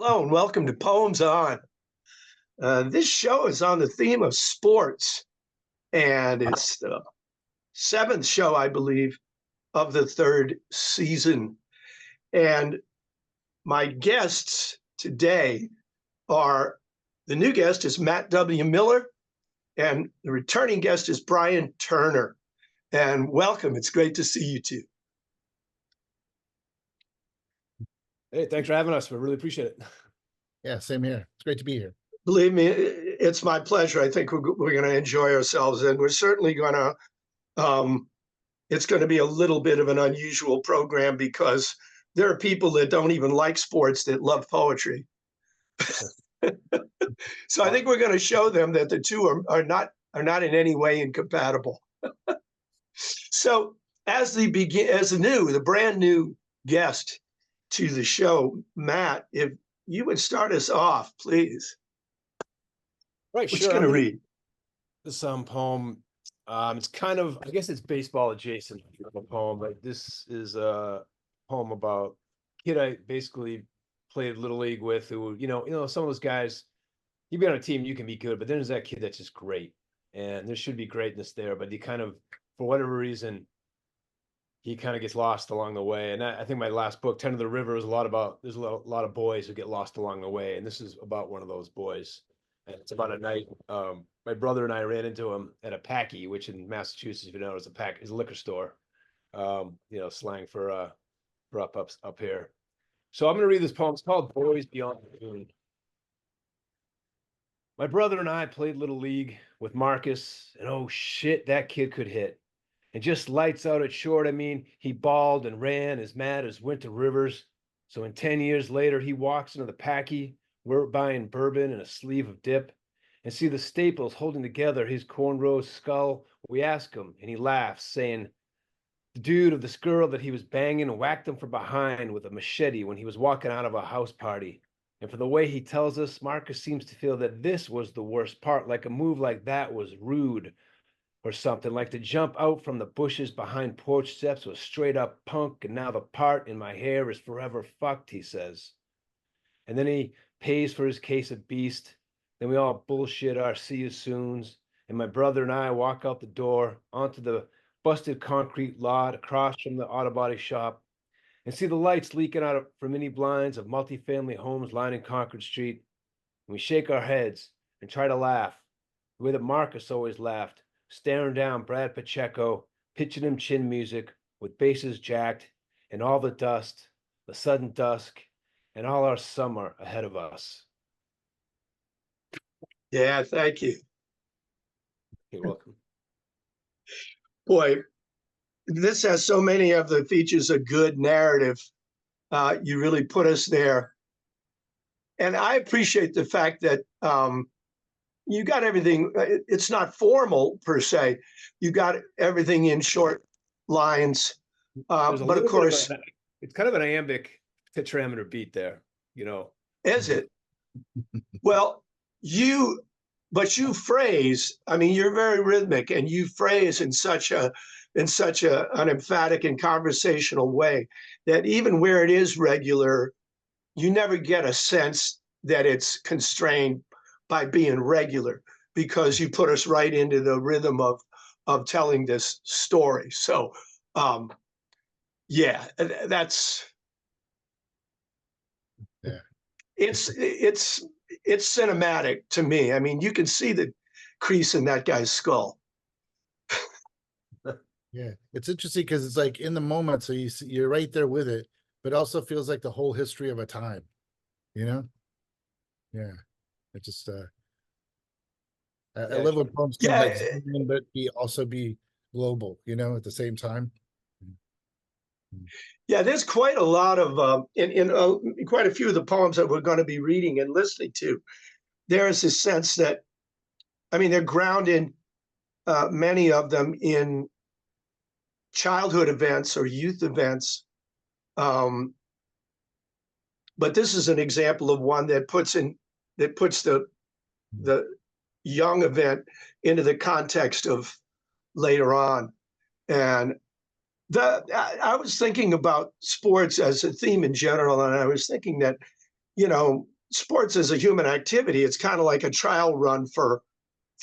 Hello and welcome to Poems On. This show is on the theme of sports, and it's the seventh show, I believe, of the third season. And my guests today are, the new guest is Matt W. Miller, and the returning guest is Brian Turner. And welcome. It's great to see you two. Hey, thanks for having us. We really appreciate it. Yeah, same here. It's great to be here. Believe me, it's my pleasure. I think we're going to enjoy ourselves, and we're certainly going to, it's going to be a little bit of an unusual program because there are people that don't even like sports that love poetry. So I think we're going to show them that the two are not in any way incompatible. So as the brand new guest to the show, Matt, if you would start us off, please. Right, What sure. you going to read? This poem. It's kind of, I guess it's baseball adjacent poem, but this is a poem about a kid I basically played Little League with who, some of those guys, you be on a team, you can be good, but then there's that kid that's just great. And there should be greatness there, but he kind of, for whatever reason, he kind of gets lost along the way. And I think my last book, 10 of the River, is there's a lot of boys who get lost along the way. And this is about one of those boys. And it's about a night. My brother and I ran into him at a Packy, which in Massachusetts, if you know, is a liquor store. Slang for up here. So I'm going to read this poem. It's called Boys Beyond the Moon. My brother and I played Little League with Marcus, and oh shit, that kid could hit. And just lights out at short, he balled and ran as mad as winter rivers. So in 10 years later, he walks into the Packy. We're buying bourbon and a sleeve of dip, and see the staples holding together his cornrow skull. We ask him, and he laughs, saying the dude of this girl that he was banging whacked him from behind with a machete when he was walking out of a house party. And for the way he tells us, Marcus seems to feel that this was the worst part, like a move like that was rude or something, like to jump out from the bushes behind porch steps was straight up punk, and now the part in my hair is forever fucked, he says. And then he pays for his case of beast. Then we all bullshit our see you soons, and my brother and I walk out the door onto the busted concrete lot across from the auto body shop and see the lights leaking out from many blinds of multifamily homes lining Concord Street. And we shake our heads and try to laugh the way that Marcus always laughed, staring down Brad Pacheco, pitching him chin music with basses jacked, and all the dust, the sudden dusk, and all our summer ahead of us. Yeah, thank you. You're welcome. Boy, this has so many of the features of good narrative. You really put us there. And I appreciate the fact that you got everything. It's not formal per se. You got everything in short lines. But of course, it's kind of an iambic tetrameter beat there, Is it? Well, you phrase, you're very rhythmic, and you phrase in such an emphatic and conversational way that even where it is regular, you never get a sense that it's constrained by being regular, because you put us right into the rhythm of telling this story. So yeah, that's it's cinematic to me. You can see the crease in that guy's skull. Yeah, it's interesting because it's like in the moment, so you're right there with it, but also feels like the whole history of a time, Yeah, it just I love when poems can but also be global, at the same time. Yeah, there's quite a lot of in quite a few of the poems that we're going to be reading and listening to. There is a sense that, they're grounded, many of them, in childhood events or youth events. But this is an example of one that puts the young event into the context of later on. And I was thinking about sports as a theme in general, and I was thinking that, sports is a human activity. It's kind of like a trial run for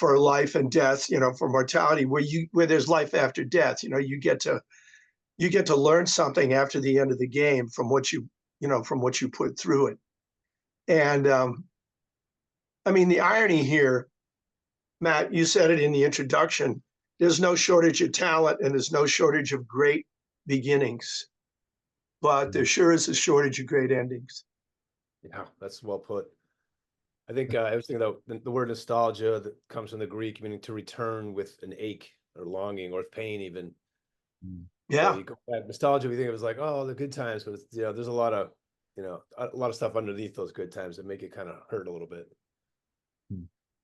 life and death, for mortality, where there's life after death. You get to learn something after the end of the game from what you put through it. And I mean, the irony here, Matt, you said it in the introduction, there's no shortage of talent and there's no shortage of great beginnings, but there sure is a shortage of great endings. Yeah, that's well put. I think I was thinking about the word nostalgia that comes from the Greek, meaning to return with an ache or longing or pain even. Yeah. So you go back, nostalgia, we think it was like, oh, the good times, but it's, there's a lot of stuff underneath those good times that make it kind of hurt a little bit.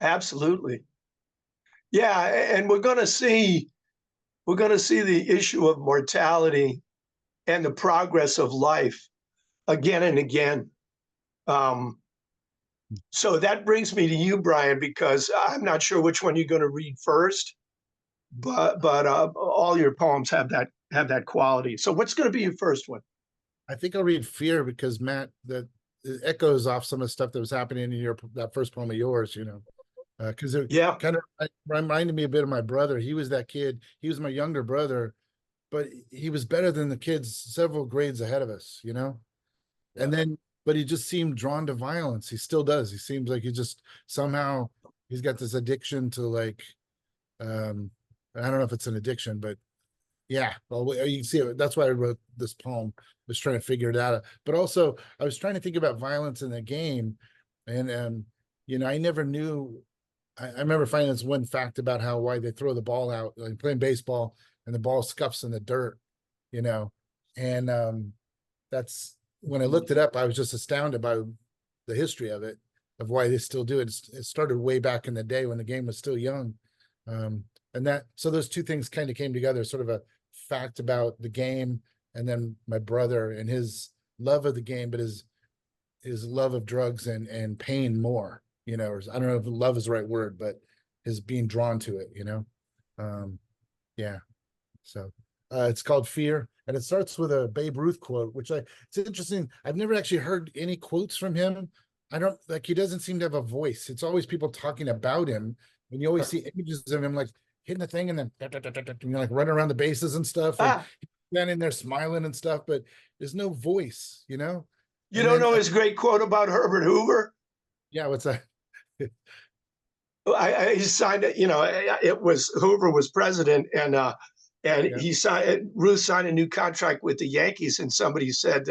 Absolutely. Yeah, and we're going to see the issue of mortality and the progress of life again and again. So that brings me to you, Brian, because I'm not sure which one you're going to read first, but all your poems have that quality. So what's going to be your first one? I think I'll read Fear because, Matt, that echoes off some of the stuff that was happening in that first poem of yours, because it kind of reminded me a bit of my brother. He was that kid. He was my younger brother, but he was better than the kids several grades ahead of us, And then, but he just seemed drawn to violence. He still does. He seems like somehow he's got this addiction to like, I don't know if it's an addiction, but yeah, well, you can see it. That's why I wrote this poem, was trying to figure it out. But also I was trying to think about violence in the game. And, I never knew. I remember finding this one fact about why they throw the ball out, like playing baseball and the ball scuffs in the dirt, and that's when I looked it up, I was just astounded by the history of it, of why they still do it. It started way back in the day when the game was still young. So those two things kind of came together, sort of a fact about the game, and then my brother and his love of the game, but his love of drugs and pain more. Or I don't know if love is the right word, but his being drawn to it, yeah. So it's called Fear, and it starts with a Babe Ruth quote, which it's interesting. I've never actually heard any quotes from him. He doesn't seem to have a voice. It's always people talking about him, and you always see images of him like hitting the thing and then like running around the bases and stuff, and he's standing there smiling and stuff, but there's no voice, You don't know his great quote about Herbert Hoover? Yeah, what's that? He signed it. It was Hoover was president, and he signed. Ruth signed a new contract with the Yankees, and somebody said,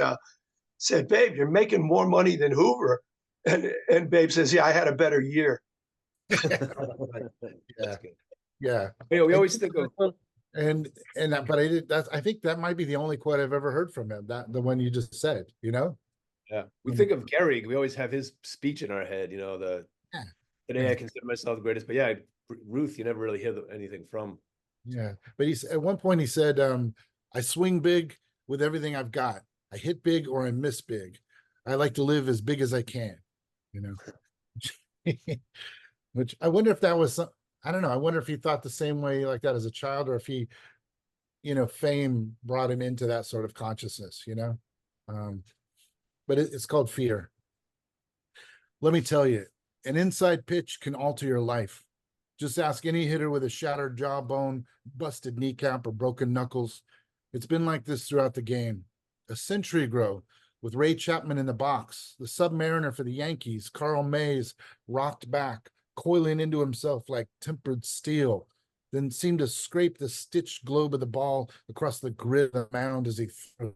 "Babe, you're making more money than Hoover," and Babe says, "Yeah, I had a better year." Yeah. We always think of but I think that might be the only quote I've ever heard from him. The one you just said, Yeah, we think of Gehrig. We always have his speech in our head. Today I consider myself the greatest, but yeah, Ruth, you never really hear anything from. Yeah, but at one point he said, "I swing big with everything I've got. I hit big or I miss big. I like to live as big as I can." Which I wonder if that was I don't know. I wonder if he thought the same way like that as a child, or if he, fame brought him into that sort of consciousness. But it's called Fear. Let me tell you, an inside pitch can alter your life. Just ask any hitter with a shattered jawbone, busted kneecap, or broken knuckles. It's been like this throughout the game. A century ago, with Ray Chapman in the box, the submariner for the Yankees, Carl Mays, rocked back, coiling into himself like tempered steel, then seemed to scrape the stitched globe of the ball across the grid of the mound as he threw.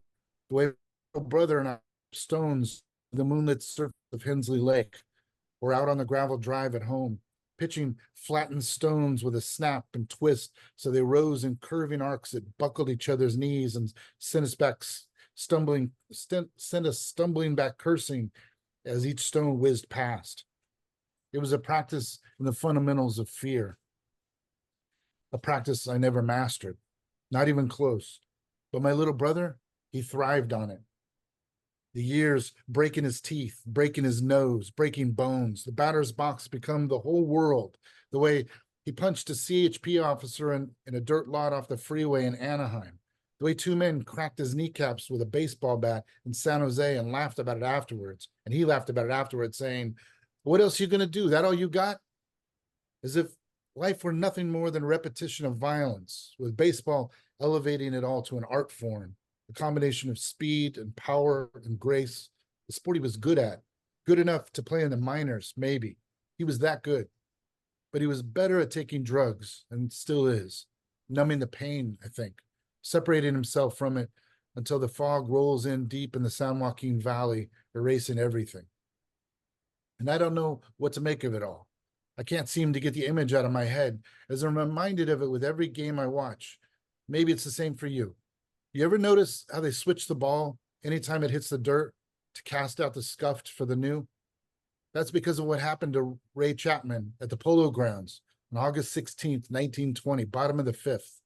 The way my brother and I stones the moonlit surface of Hensley Lake, or out on the gravel drive at home, pitching flattened stones with a snap and twist so they rose in curving arcs that buckled each other's knees and sent us stumbling back cursing as each stone whizzed past. It was a practice in the fundamentals of fear, a practice I never mastered, not even close. But my little brother, he thrived on it. The years breaking his teeth, breaking his nose, breaking bones. The batter's box become the whole world. The way he punched a CHP officer in a dirt lot off the freeway in Anaheim. The way two men cracked his kneecaps with a baseball bat in San Jose and laughed about it afterwards. And he laughed about it afterwards, saying, what else are you going to do? That all you got? As if life were nothing more than a repetition of violence, with baseball elevating it all to an art form, a combination of speed and power and grace, the sport he was good at, good enough to play in the minors, maybe. He was that good. But he was better at taking drugs, and still is, numbing the pain, I think, separating himself from it until the fog rolls in deep in the San Joaquin Valley, erasing everything. And I don't know what to make of it all. I can't seem to get the image out of my head, as I'm reminded of it with every game I watch. Maybe it's the same for you. You ever notice how they switch the ball anytime it hits the dirt to cast out the scuffed for the new? That's because of what happened to Ray Chapman at the Polo Grounds on August 16th, 1920, bottom of the fifth,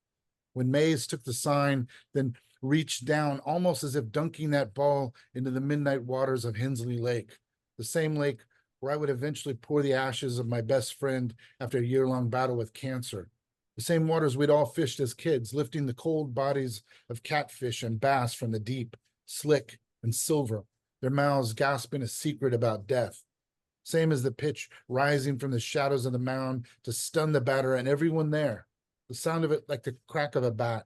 when Mays took the sign, then reached down almost as if dunking that ball into the midnight waters of Hensley Lake, the same lake where I would eventually pour the ashes of my best friend after a year-long battle with cancer. The same waters we'd all fished as kids, lifting the cold bodies of catfish and bass from the deep, slick and silver, their mouths gasping a secret about death. Same as the pitch rising from the shadows of the mound to stun the batter and everyone there. The sound of it like the crack of a bat,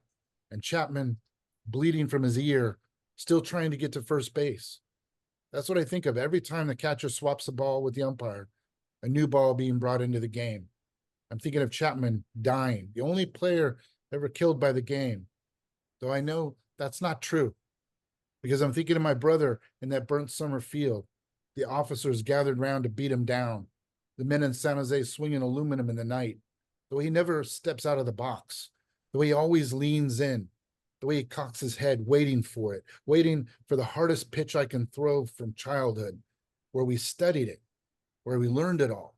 and Chapman bleeding from his ear, still trying to get to first base. That's what I think of every time the catcher swaps the ball with the umpire, a new ball being brought into the game. I'm thinking of Chapman dying, the only player ever killed by the game. Though I know that's not true, because I'm thinking of my brother in that burnt summer field, the officers gathered round to beat him down, the men in San Jose swinging aluminum in the night, the way he never steps out of the box, the way he always leans in, the way he cocks his head, waiting for it, waiting for the hardest pitch I can throw from childhood, where we studied it, where we learned it all.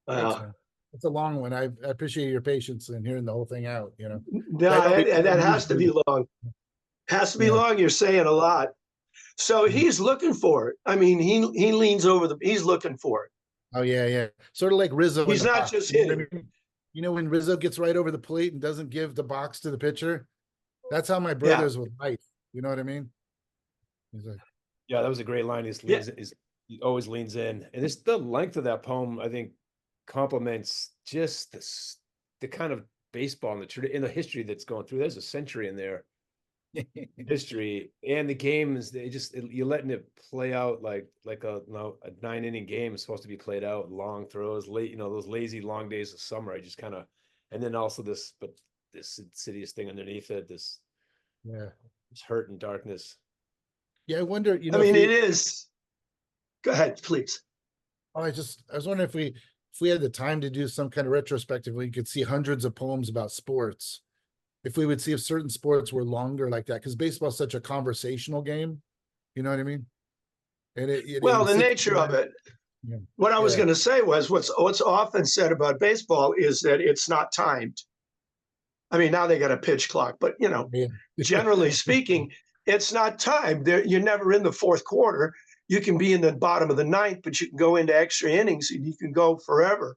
Thanks, man. It's a long one. I appreciate your patience in hearing the whole thing out, you know. No, that has to be long. Has to be long. You're saying a lot. So he's looking for it. I mean, he leans over he's looking for it. Oh, yeah. Sort of like Rizzo. He's not just hitting. You know, when Rizzo gets right over the plate and doesn't give the box to the pitcher? That's how my brother's with life. You know what I mean? He's like, yeah, that was a great line. He always leans in. And it's the length of that poem, I think, complements just the kind of baseball in the history that's going through. There's a century in there. History and the games, you're letting it play out like a 9-inning game is supposed to be played out, long throws, late, those lazy long days of summer. I just kind of, and then also this insidious thing underneath it, this hurt and darkness. Yeah, I wonder, I mean, it is. Go ahead, please. I was wondering if we had the time to do some kind of retrospective, we could see hundreds of poems about sports. If we would see if certain sports were longer like that, because baseball is such a conversational game, you know what I mean? And the nature of it. Yeah. What I was going to say was what's often said about baseball is that it's not timed. I mean, now they got a pitch clock, but generally speaking, it's not timed. You're never in the fourth quarter. You can be in the bottom of the ninth, but you can go into extra innings and you can go forever.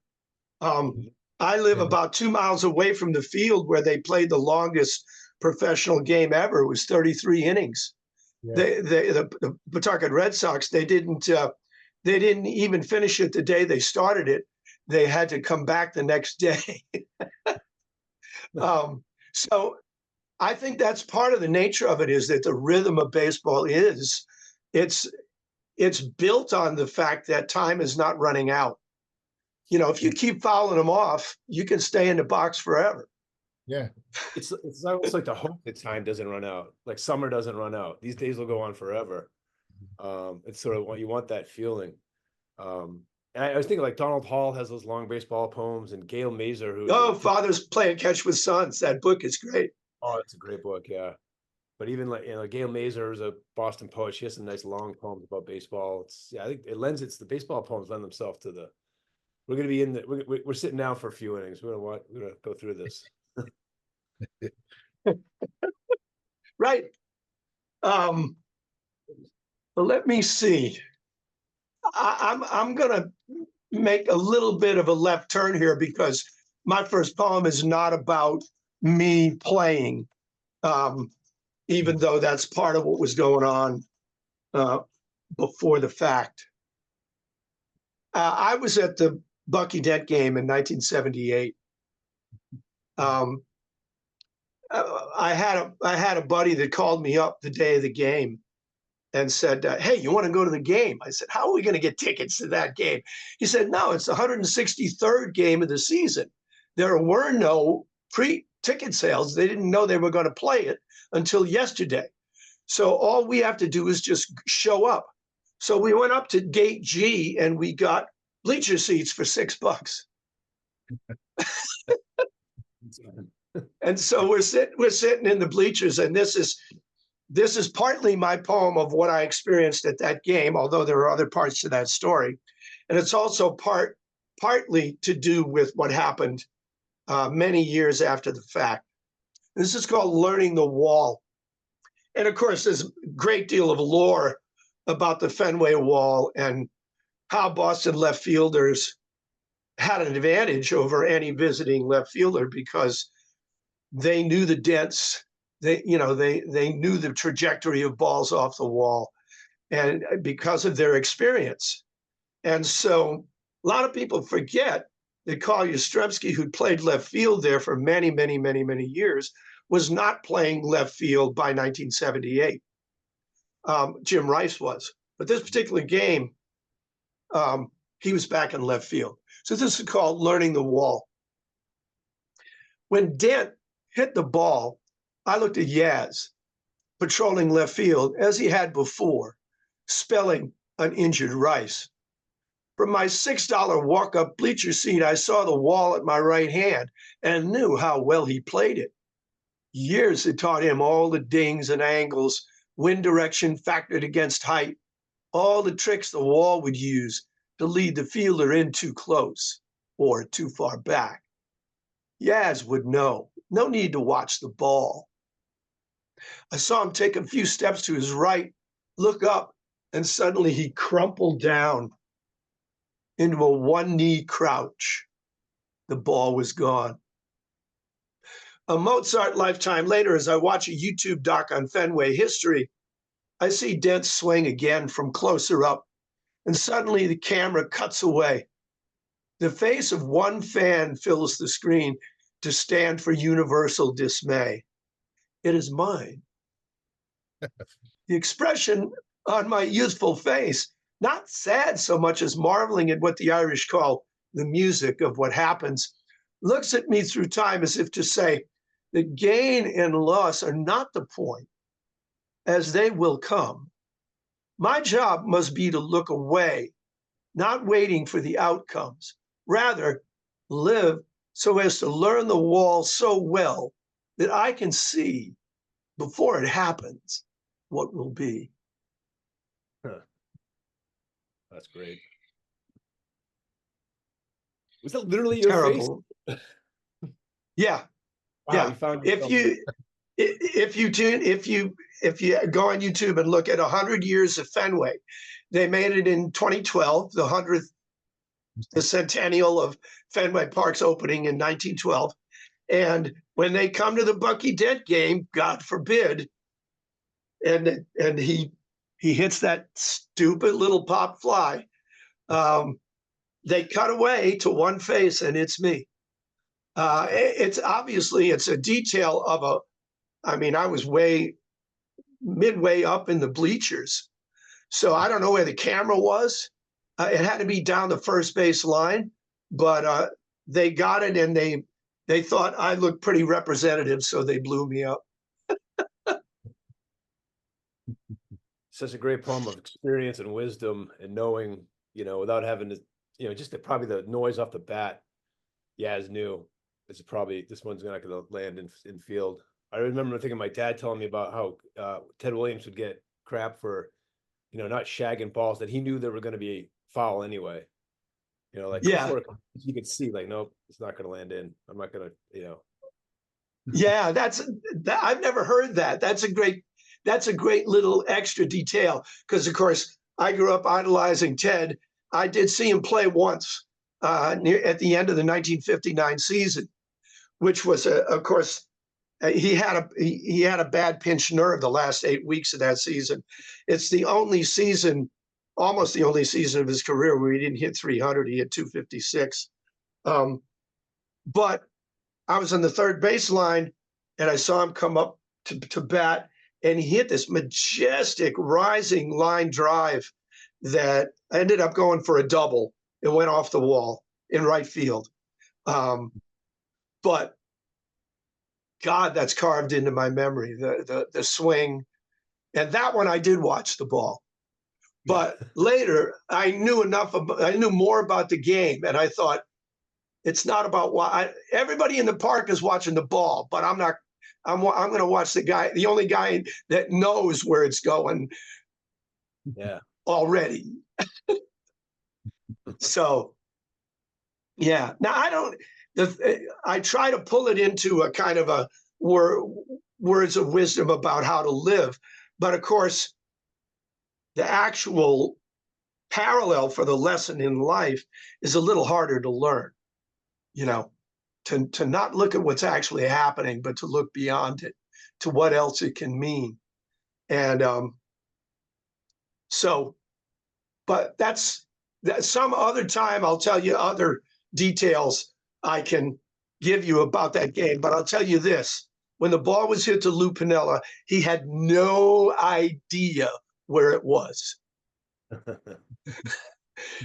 I live about 2 miles away from the field where they played the longest professional game ever. It was 33 innings. Yeah. The Pawtucket Red Sox, they didn't even finish it the day they started it. They had to come back the next day. So I think that's part of the nature of it, is that the rhythm of baseball it's built on the fact that time is not running out. If you keep fouling them off, you can stay in the box forever. Yeah. It's almost like the hope that time doesn't run out. Like summer doesn't run out. These days will go on forever. It's sort of what you want, that feeling. And I was thinking like Donald Hall has those long baseball poems, and Gail Mazer, Fathers Playing Catch with Sons. That book is great. Oh, it's a great book, yeah. But even like Gail Mazer is a Boston poet. She has some nice long poems about baseball. I think the baseball poems lend themselves to the. We're going to be we're sitting down for a few innings. We're going to go through this. Right. But let me see. I'm going to make a little bit of a left turn here, because my first poem is not about me playing, even though that's part of what was going on before the fact. I was at the Bucky Dent game in 1978. I had a buddy that called me up the day of the game and said, "Hey, you want to go to the game?" I said, "How are we going to get tickets to that game?" He said, "No, it's the 163rd game of the season. There were no pre-ticket sales. They didn't know they were going to play it until yesterday. So all we have to do is just show up." So we went up to Gate G and we got bleacher seats for $6. And so we're sitting in the bleachers, and this is partly my poem of what I experienced at that game, although there are other parts to that story, and it's also partly to do with what happened many years after the fact. This is called Learning the Wall, and of course, there's a great deal of lore about the Fenway Wall and how Boston left fielders had an advantage over any visiting left fielder because they knew the dents, they knew the trajectory of balls off the wall, and because of their experience. And so a lot of people forget that Carl Yastrzemski, who played left field there for many, many, many, many years, was not playing left field by 1978. Jim Rice was, but this particular game, he was back in left field. So this is called Learning the Wall. When Dent hit the ball, I looked at Yaz, patrolling left field as he had before, spelling an injured Rice. From my $6 walk-up bleacher seat, I saw the wall at my right hand and knew how well he played it. Years had taught him all the dings and angles, wind direction factored against height, all the tricks the wall would use to lead the fielder in too close or too far back. Yaz would know. No need to watch the ball. I saw him take a few steps to his right, look up, and suddenly he crumpled down into a one-knee crouch. The ball was gone. A Mozart lifetime later, as I watch a YouTube doc on Fenway history, I see Dent swing again from closer up, and suddenly the camera cuts away. The face of one fan fills the screen to stand for universal dismay. It is mine. The expression on my youthful face, not sad so much as marveling at what the Irish call the music of what happens, looks at me through time as if to say that gain and loss are not the point, as they will come. My job must be to look away, not waiting for the outcomes, rather live so as to learn the wall so well that I can see before it happens what will be. Huh. That's great. Was that literally your Terrible. face? Yeah. Wow, Yeah. you found If you go on YouTube and look at 100 years of Fenway, they made it in 2012, the centennial of Fenway Park's opening in 1912. And when they come to the Bucky Dent game, God forbid, and he hits that stupid little pop fly, they cut away to one face, and it's me. It's obviously a detail of I was midway up in the bleachers, so I don't know where the camera was. It had to be down the first base line, but they got it, and they thought I looked pretty representative, so they blew me up. Such a great poem of experience and wisdom and knowing, without having to, just probably the noise off the bat. Yaz knew this one's not going to land in field. I remember thinking my dad telling me about how Ted Williams would get crap for, not shagging balls that he knew they were going to be foul anyway. Yeah. You could see, nope, it's not going to land in. I'm not going to, Yeah, I've never heard that. That's a great little extra detail, because of course I grew up idolizing Ted. I did see him play once, at the end of the 1959 season, which was, of course, he had a bad pinched nerve the last 8 weeks of that season. It's the only season, almost the only season of his career where he didn't hit 300. He hit 256. But I was on the third baseline, and I saw him come up to bat, and he hit this majestic rising line drive that ended up going for a double. It went off the wall in right field. But God, that's carved into my memory, the swing. And that one I did watch the ball. But later I knew more about the game, and I thought, it's not about why everybody in the park is watching the ball, but I'm not. I'm going to watch the only guy that knows where it's going. Yeah. Already. So, yeah. Now I try to pull it into a kind of a words of wisdom about how to live, but of course, the actual parallel for the lesson in life is a little harder to learn. You know, to not look at what's actually happening, but to look beyond it, to what else it can mean. And but that's some other time I'll tell you other details I can give you about that game. But I'll tell you this, when the ball was hit to Lou Piniella, he had no idea where it was.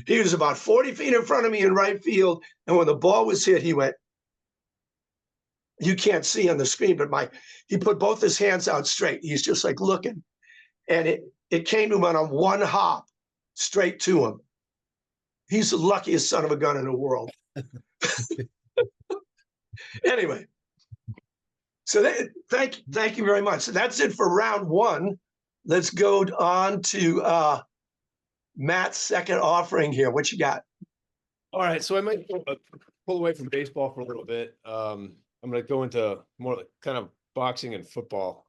He was about 40 feet in front of me in right field. And when the ball was hit, he went, you can't see on the screen, but he put both his hands out straight. He's just like looking. And it came to him on one hop straight to him. He's the luckiest son of a gun in the world. Anyway, so thank you very much. So that's it for round one. Let's go on to Matt's second offering here. What you got? All right, so I might pull away from baseball for a little bit. I'm going to go into more like kind of boxing and football.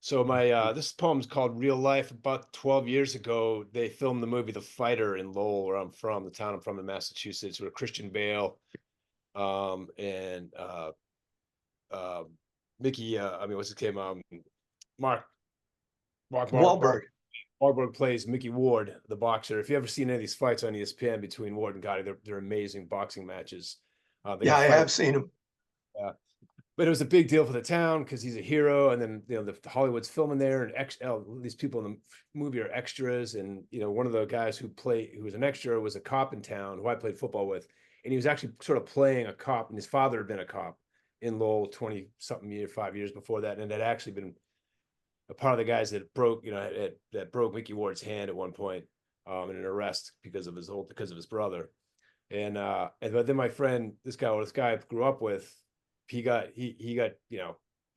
So my this poem's called Real Life. About 12 years ago, they filmed the movie The Fighter in Lowell, where I'm from, the town I'm from in Massachusetts, where Christian Bale and Mickey, what's his name? Mark Wahlberg. Wahlberg plays Mickey Ward, the boxer. If you ever seen any of these fights on ESPN between Ward and Gotti, they're amazing boxing matches. Yeah, I have seen them. But it was a big deal for the town because he's a hero, and then the Hollywood's filming there, and these people in the movie are extras, and one of the guys who was an extra was a cop in town who I played football with, and he was actually sort of playing a cop, and his father had been a cop in Lowell 20-something years, 5 years before that, and had actually been a part of the guys that broke Mickey Ward's hand at one point in an arrest because of his brother, and but then my friend, this guy I grew up with. He got a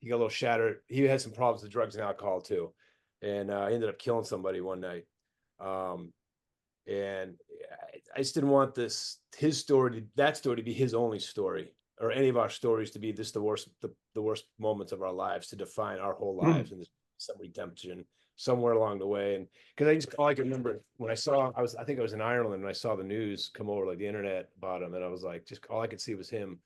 little shattered. He had some problems with drugs and alcohol too, and he ended up killing somebody one night. And I just didn't want that story to be his only story, or any of our stories to be the worst moments of our lives, to define our whole lives, and some redemption somewhere along the way. And because all I can remember when I think I was in Ireland, and I saw the news come over, like the internet about him, and I was like, just all I could see was him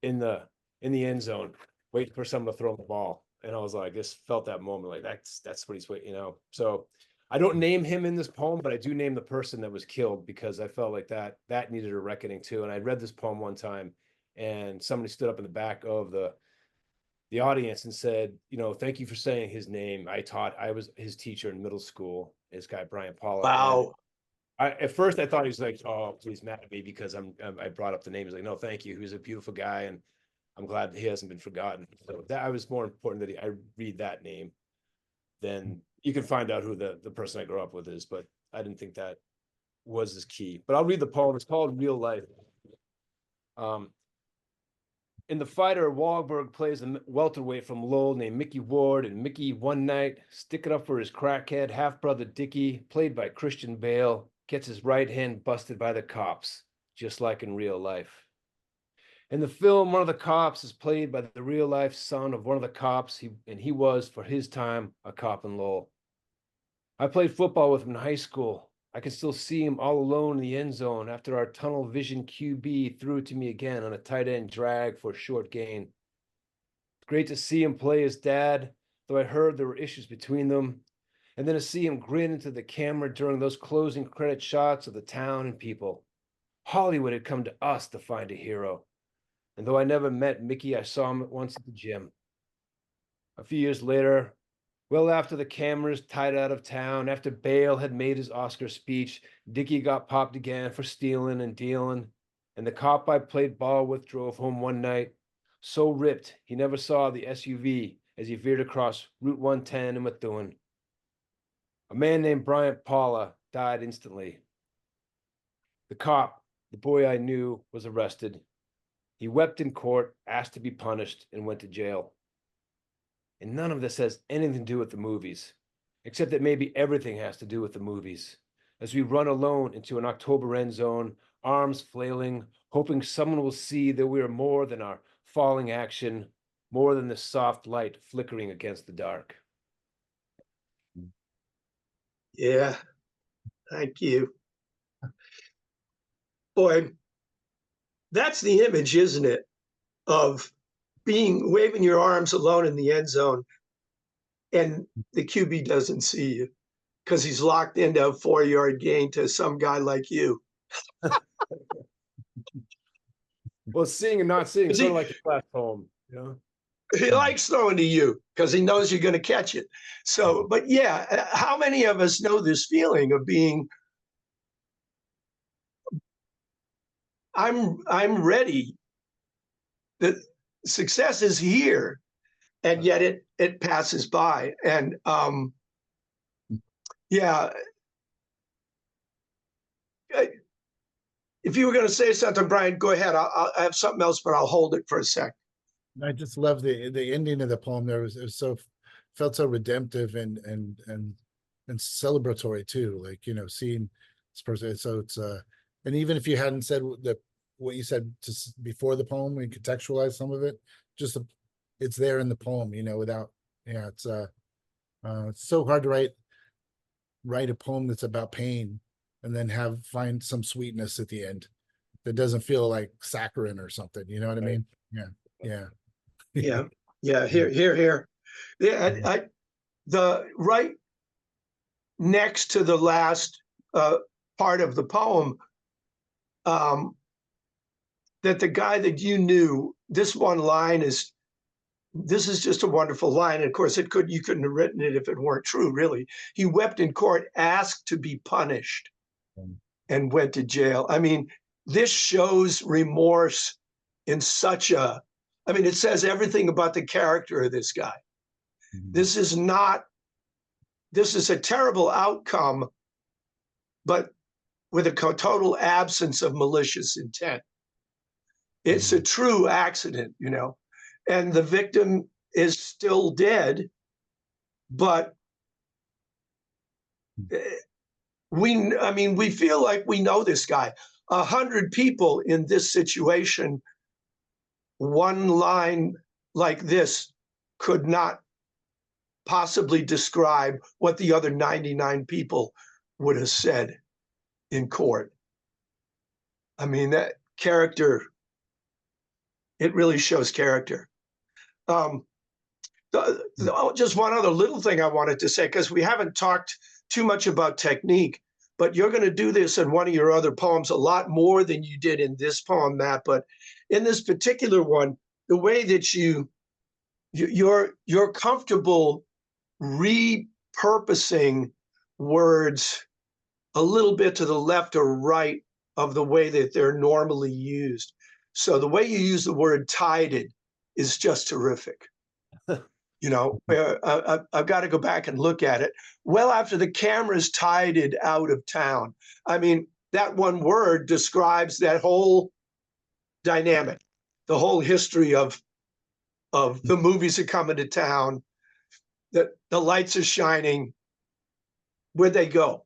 in the end zone, waiting for someone to throw him the ball. And I was like, just felt that moment, like that's what he's waiting, So I don't name him in this poem, but I do name the person that was killed, because I felt like that needed a reckoning too. And I read this poem one time, and somebody stood up in the back of the audience and said, thank you for saying his name. I was his teacher in middle school, this guy, Brian Pollock. Wow. At first I thought he was like, oh, he's mad at me because I brought up the name. He's like, no, thank you. He was a beautiful guy, and I'm glad that he hasn't been forgotten. So that was more important that I read that name. Then you can find out who the person I grew up with is, but I didn't think that was as key. But I'll read the poem. It's called Real Life. In The Fighter, Wahlberg plays a welterweight from Lowell named Mickey Ward, and Mickey one night, sticking up for his crackhead half-brother Dickie, played by Christian Bale, gets his right hand busted by the cops, just like in real life. In the film, one of the cops is played by the real-life son of one of the cops, and he was, for his time, a cop in Lowell. I played football with him in high school. I can still see him all alone in the end zone after our tunnel vision QB threw it to me again on a tight end drag for a short gain. Great to see him play his dad, though I heard there were issues between them. And then to see him grin into the camera during those closing credit shots of the town and people. Hollywood had come to us to find a hero. And though I never met Mickey, I saw him once at the gym. A few years later, well after the cameras tied out of town, after Bale had made his Oscar speech, Dickie got popped again for stealing and dealing. And the cop I played ball with drove home one night, so ripped he never saw the SUV as he veered across Route 110 in Methuen. A man named Bryant Paula died instantly. The cop, the boy I knew, was arrested. He wept in court, asked to be punished, and went to jail. And none of this has anything to do with the movies, except that maybe everything has to do with the movies. As we run alone into an October end zone, arms flailing, hoping someone will see that we are more than our falling action, more than the soft light flickering against the dark. Yeah, thank you. Boy, that's the image, isn't it? Of waving your arms alone in the end zone, and the QB doesn't see you because he's locked into a 4-yard gain to some guy like you. Well, seeing and not seeing, sort of like the last home, you know? He likes throwing to you because he knows you're going to catch it. So, but yeah, how many of us know this feeling of being, I'm ready, that success is here, and yet it passes by. And yeah, if you were going to say something, Brian, go ahead. I have something else, but I'll hold it for a sec. I just love the ending of the poem. It was so, felt so redemptive and celebratory too. Like, you know, seeing this person. So it's and even if you hadn't said what you said just before the poem, we contextualize some of it. Just it's there in the poem, you know. Without, yeah, it's so hard to write a poem that's about pain and then find some sweetness at the end that doesn't feel like saccharine or something. You know what I mean? Yeah, yeah. Yeah. Here. Yeah, the right next to the last part of the poem, that the guy that you knew, this one line this is just a wonderful line. And of course, you couldn't have written it if it weren't true, really. He wept in court, asked to be punished, and went to jail. I mean, this shows remorse in such a, I mean, it says everything about the character of this guy. Mm-hmm. This is a terrible outcome, but with a total absence of malicious intent. It's a true accident, you know, and the victim is still dead, but we feel like we know this guy. 100 people in this situation, one line like this could not possibly describe what the other 99 people would have said in court. I mean, that character, it really shows character. Just one other little thing I wanted to say, because we haven't talked too much about technique, but you're going to do this in one of your other poems a lot more than you did in this poem, Matt. But in this particular one, the way that you're comfortable repurposing words a little bit to the left or right of the way that they're normally used. So the way you use the word tided is just terrific. You know, I've got to go back and look at it. Well, after the cameras tided out of town. I mean, that one word describes that whole dynamic, the whole history of the movies are coming to town, that the lights are shining. Where'd they go?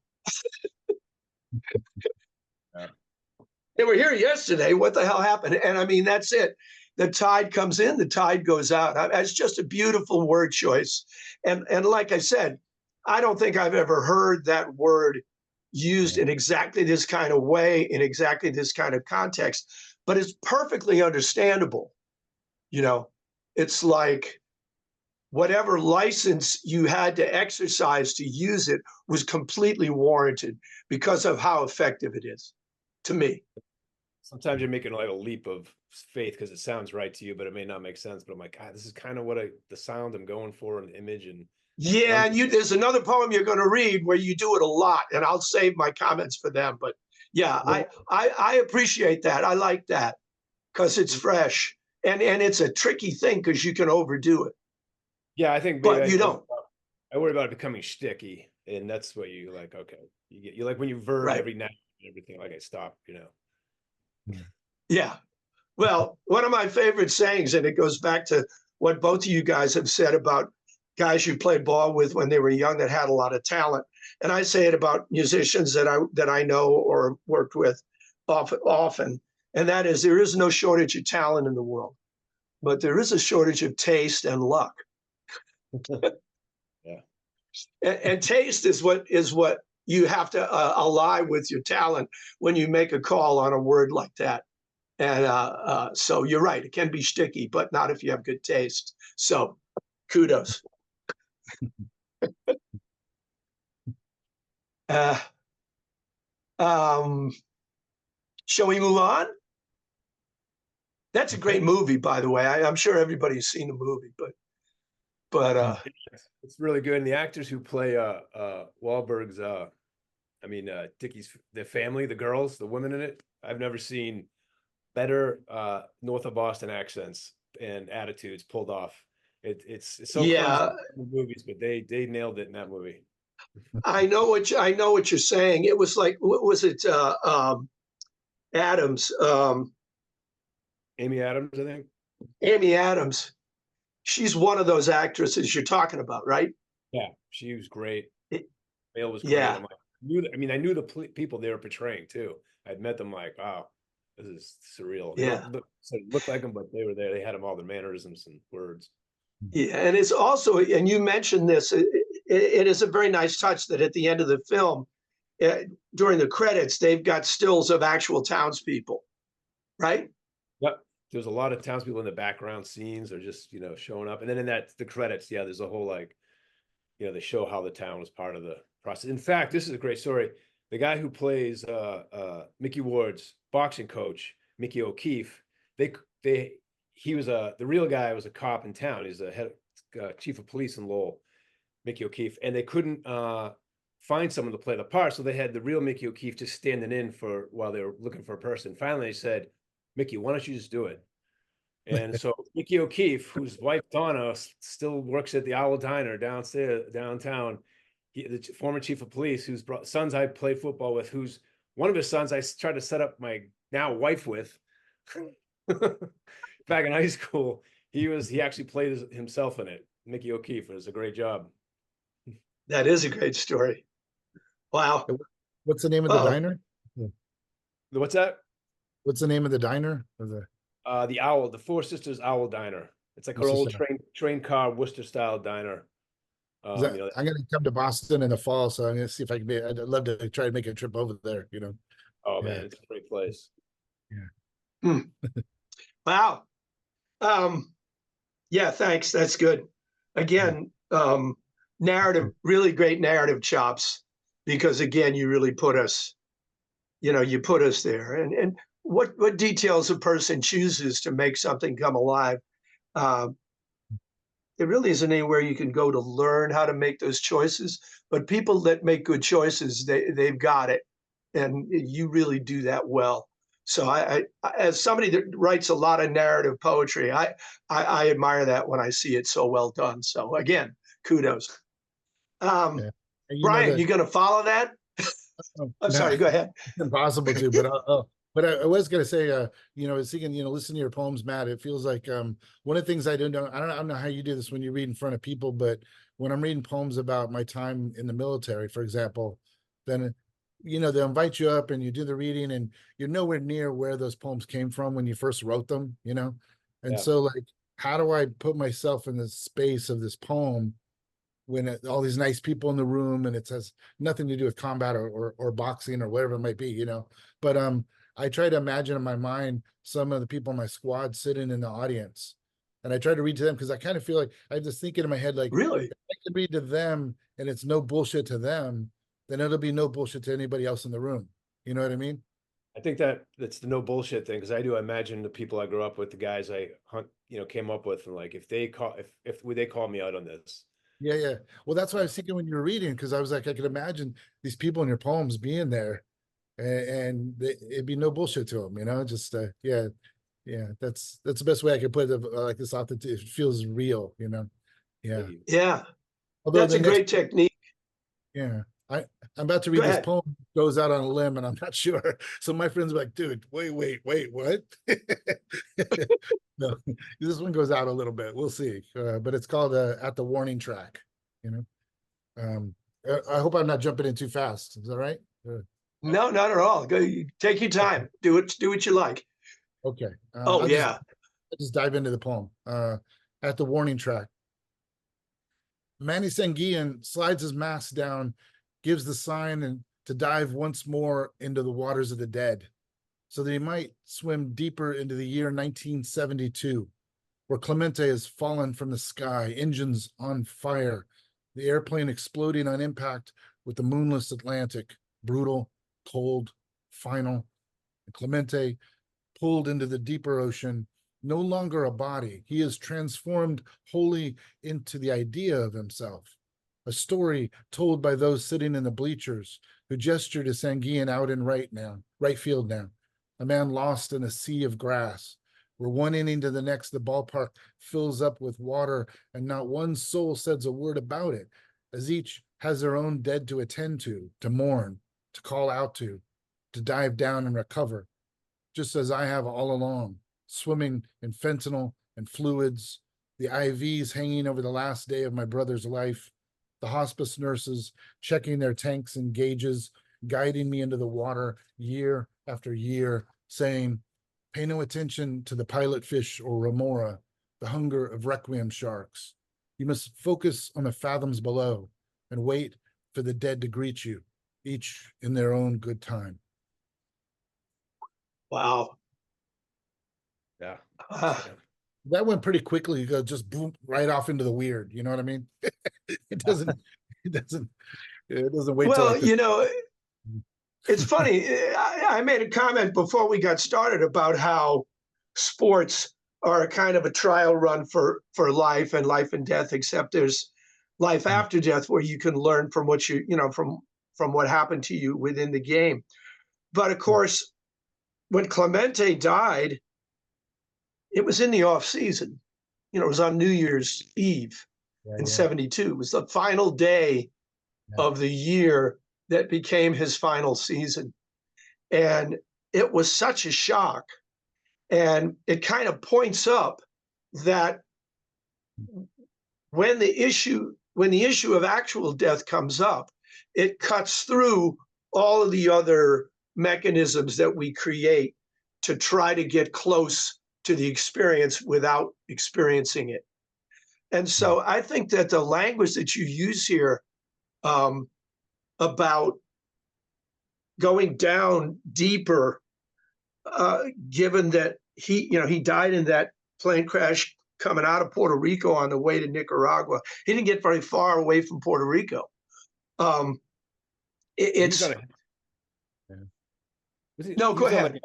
They were here yesterday. What the hell happened? And I mean, that's it. The tide comes in, the tide goes out. It's just a beautiful word choice. And like I said, I don't think I've ever heard that word used in exactly this kind of way, in exactly this kind of context, but it's perfectly understandable. You know, it's like whatever license you had to exercise to use it was completely warranted because of how effective it is to me. Sometimes you're making like a leap of faith because it sounds right to you, but it may not make sense. But I'm like, God, this is kind of what the sound I'm going for, an image. And yeah, and there's another poem you're going to read where you do it a lot, and I'll save my comments for them. But yeah, I appreciate that. I like that because it's fresh, and it's a tricky thing because you can overdo it. Yeah, I think but you don't. I worry about it becoming sticky, and that's what you like. Okay, you like when you verb right. every night and everything. Like I stop, you know. Yeah. Well, one of my favorite sayings, and it goes back to what both of you guys have said about guys you played ball with when they were young that had a lot of talent, and I say it about musicians that I know or worked with often, and that is there is no shortage of talent in the world, but there is a shortage of taste and luck. Yeah. And taste is what you have to ally with your talent when you make a call on a word like that. And so you're right, it can be sticky, but not if you have good taste. So kudos. Shall we move on? That's a great movie, by the way. I'm sure everybody's seen the movie, but it's really good. And the actors who play Wahlberg's Dickie's the family, the girls, the women in it, I've never seen better north of Boston accents and attitudes pulled off. It's so yeah, in the movies, but they nailed it in that movie. I know what you're saying. It was like, what was it? Adams. Amy Adams, I think. Amy Adams. She's one of those actresses you're talking about, right? Yeah, she was great. Bale was great. Yeah. I'm like, I knew the people they were portraying too. I'd met them, like, wow, this is surreal. They yeah. looked like them, but they were there. They had them all the mannerisms and words. Yeah, and it's also, and you mentioned this, it is a very nice touch that at the end of the film, during the credits, they've got stills of actual townspeople, right? Yep. There's a lot of townspeople in the background scenes are just, showing up. And then in the credits, yeah, there's a whole, like, they show how the town was part of the process. In fact, this is a great story. The guy who plays Mickey Ward's boxing coach, Mickey O'Keefe, he was the real guy was a cop in town. He's the head chief of police in Lowell, Mickey O'Keefe, and they couldn't find someone to play the part, so they had the real Mickey O'Keefe just standing in while they were looking for a person. Finally, they said, "Mickey, why don't you just do it?" And so Mickey O'Keefe, whose wife Donna still works at the Owl Diner downtown, the former chief of police, whose sons I played football with, who's one of his sons I tried to set up my now wife with back in high school. He actually played himself in it. Mickey O'Keefe. It was a great job. That is a great story. Wow. What's the name of the diner? What's that? What's the name of the diner? The Owl, the Four Sisters Owl Diner. It's like an old train car Worcester style diner. I'm gonna come to Boston in the fall, so I'm gonna see if I can I'd love to try to make a trip over there. Oh man, it's a great place. Yeah. Wow. Yeah, thanks. That's good. Again, narrative, really great narrative chops, because again, you really put us, you put us there. And what details a person chooses to make something come alive. There really isn't anywhere you can go to learn how to make those choices, but people that make good choices, they've got it. And you really do that well. So I as somebody that writes a lot of narrative poetry, I admire that when I see it so well done. So again, kudos. Brian, you going to follow that? I'm sorry, go ahead. Impossible to, but I was going to say, I was thinking, listen to your poems, Matt. It feels like one of the things I don't know how you do this when you read in front of people, but when I'm reading poems about my time in the military, for example, then they'll invite you up and you do the reading, and you're nowhere near where those poems came from when you first wrote them, and so, like, how do I put myself in the space of this poem all these nice people in the room, and it has nothing to do with combat or boxing or whatever it might be, you know. But I try to imagine in my mind some of the people in my squad sitting in the audience, and I try to read to them, because I kind of feel like I just think in my head, like, Really? if I can read to them and it's no bullshit to them, then it'll be no bullshit to anybody else in the room. You know what I mean? I think that's the no bullshit thing, because I do imagine the people I grew up with, the guys I came up with, and like if they call me out on this. Yeah, yeah. Well, that's what I was thinking when you were reading, because I was like, I could imagine these people in your poems being there, and it'd be no bullshit to them, you know. Just yeah, that's the best way I could put it. Like this, it feels real, you know. Yeah. Yeah, Although that's a great technique. yeah, I'm about to Go read this ahead. poem, goes out on a limb, and I'm not sure. So my friends are like, dude, wait, what? No, this one goes out a little bit. We'll see. But it's called At the Warning Track, you know. I hope I'm not jumping in too fast. Is that right? No, not at all. Go, take your time. Do what you like. Okay. Oh, yeah. I'll just dive into the poem. At the Warning Track. Manny Sanguian slides his mask down, gives the sign, and to dive once more into the waters of the dead, so that he might swim deeper into the year 1972, where Clemente has fallen from the sky, engines on fire, the airplane exploding on impact with the moonless Atlantic, brutal, cold, final, and Clemente pulled into the deeper ocean, no longer a body. He is transformed wholly into the idea of himself, a story told by those sitting in the bleachers who gesture to Sanguian out in right field now, a man lost in a sea of grass, where one inning to the next, the ballpark fills up with water, and not one soul says a word about it, as each has their own dead to attend to mourn, to call out to dive down and recover, just as I have all along, swimming in fentanyl and fluids, the IVs hanging over the last day of my brother's life, the hospice nurses checking their tanks and gauges, guiding me into the water year after year, saying, pay no attention to the pilot fish or remora, the hunger of requiem sharks. You must focus on the fathoms below and wait for the dead to greet you, each in their own good time. Wow. Yeah. That went pretty quickly. You go just boom right off into the weird. You know what I mean? It doesn't wait till Well, like you know, it's funny. I made a comment before we got started about how sports are a kind of a trial run for life and death, except there's life after death, where you can learn from what from what happened to you within the game. But of course, when Clemente died, it was in the off season. You know, it was on New Year's Eve in 72. It was the final day of the year that became his final season. And it was such a shock. And it kind of points up that when the issue of actual death comes up, it cuts through all of the other mechanisms that we create to try to get close to the experience without experiencing it. And so I think that the language that you use here about going down deeper, given that he died in that plane crash coming out of Puerto Rico on the way to Nicaragua. He didn't get very far away from Puerto Rico. It's no, go ahead.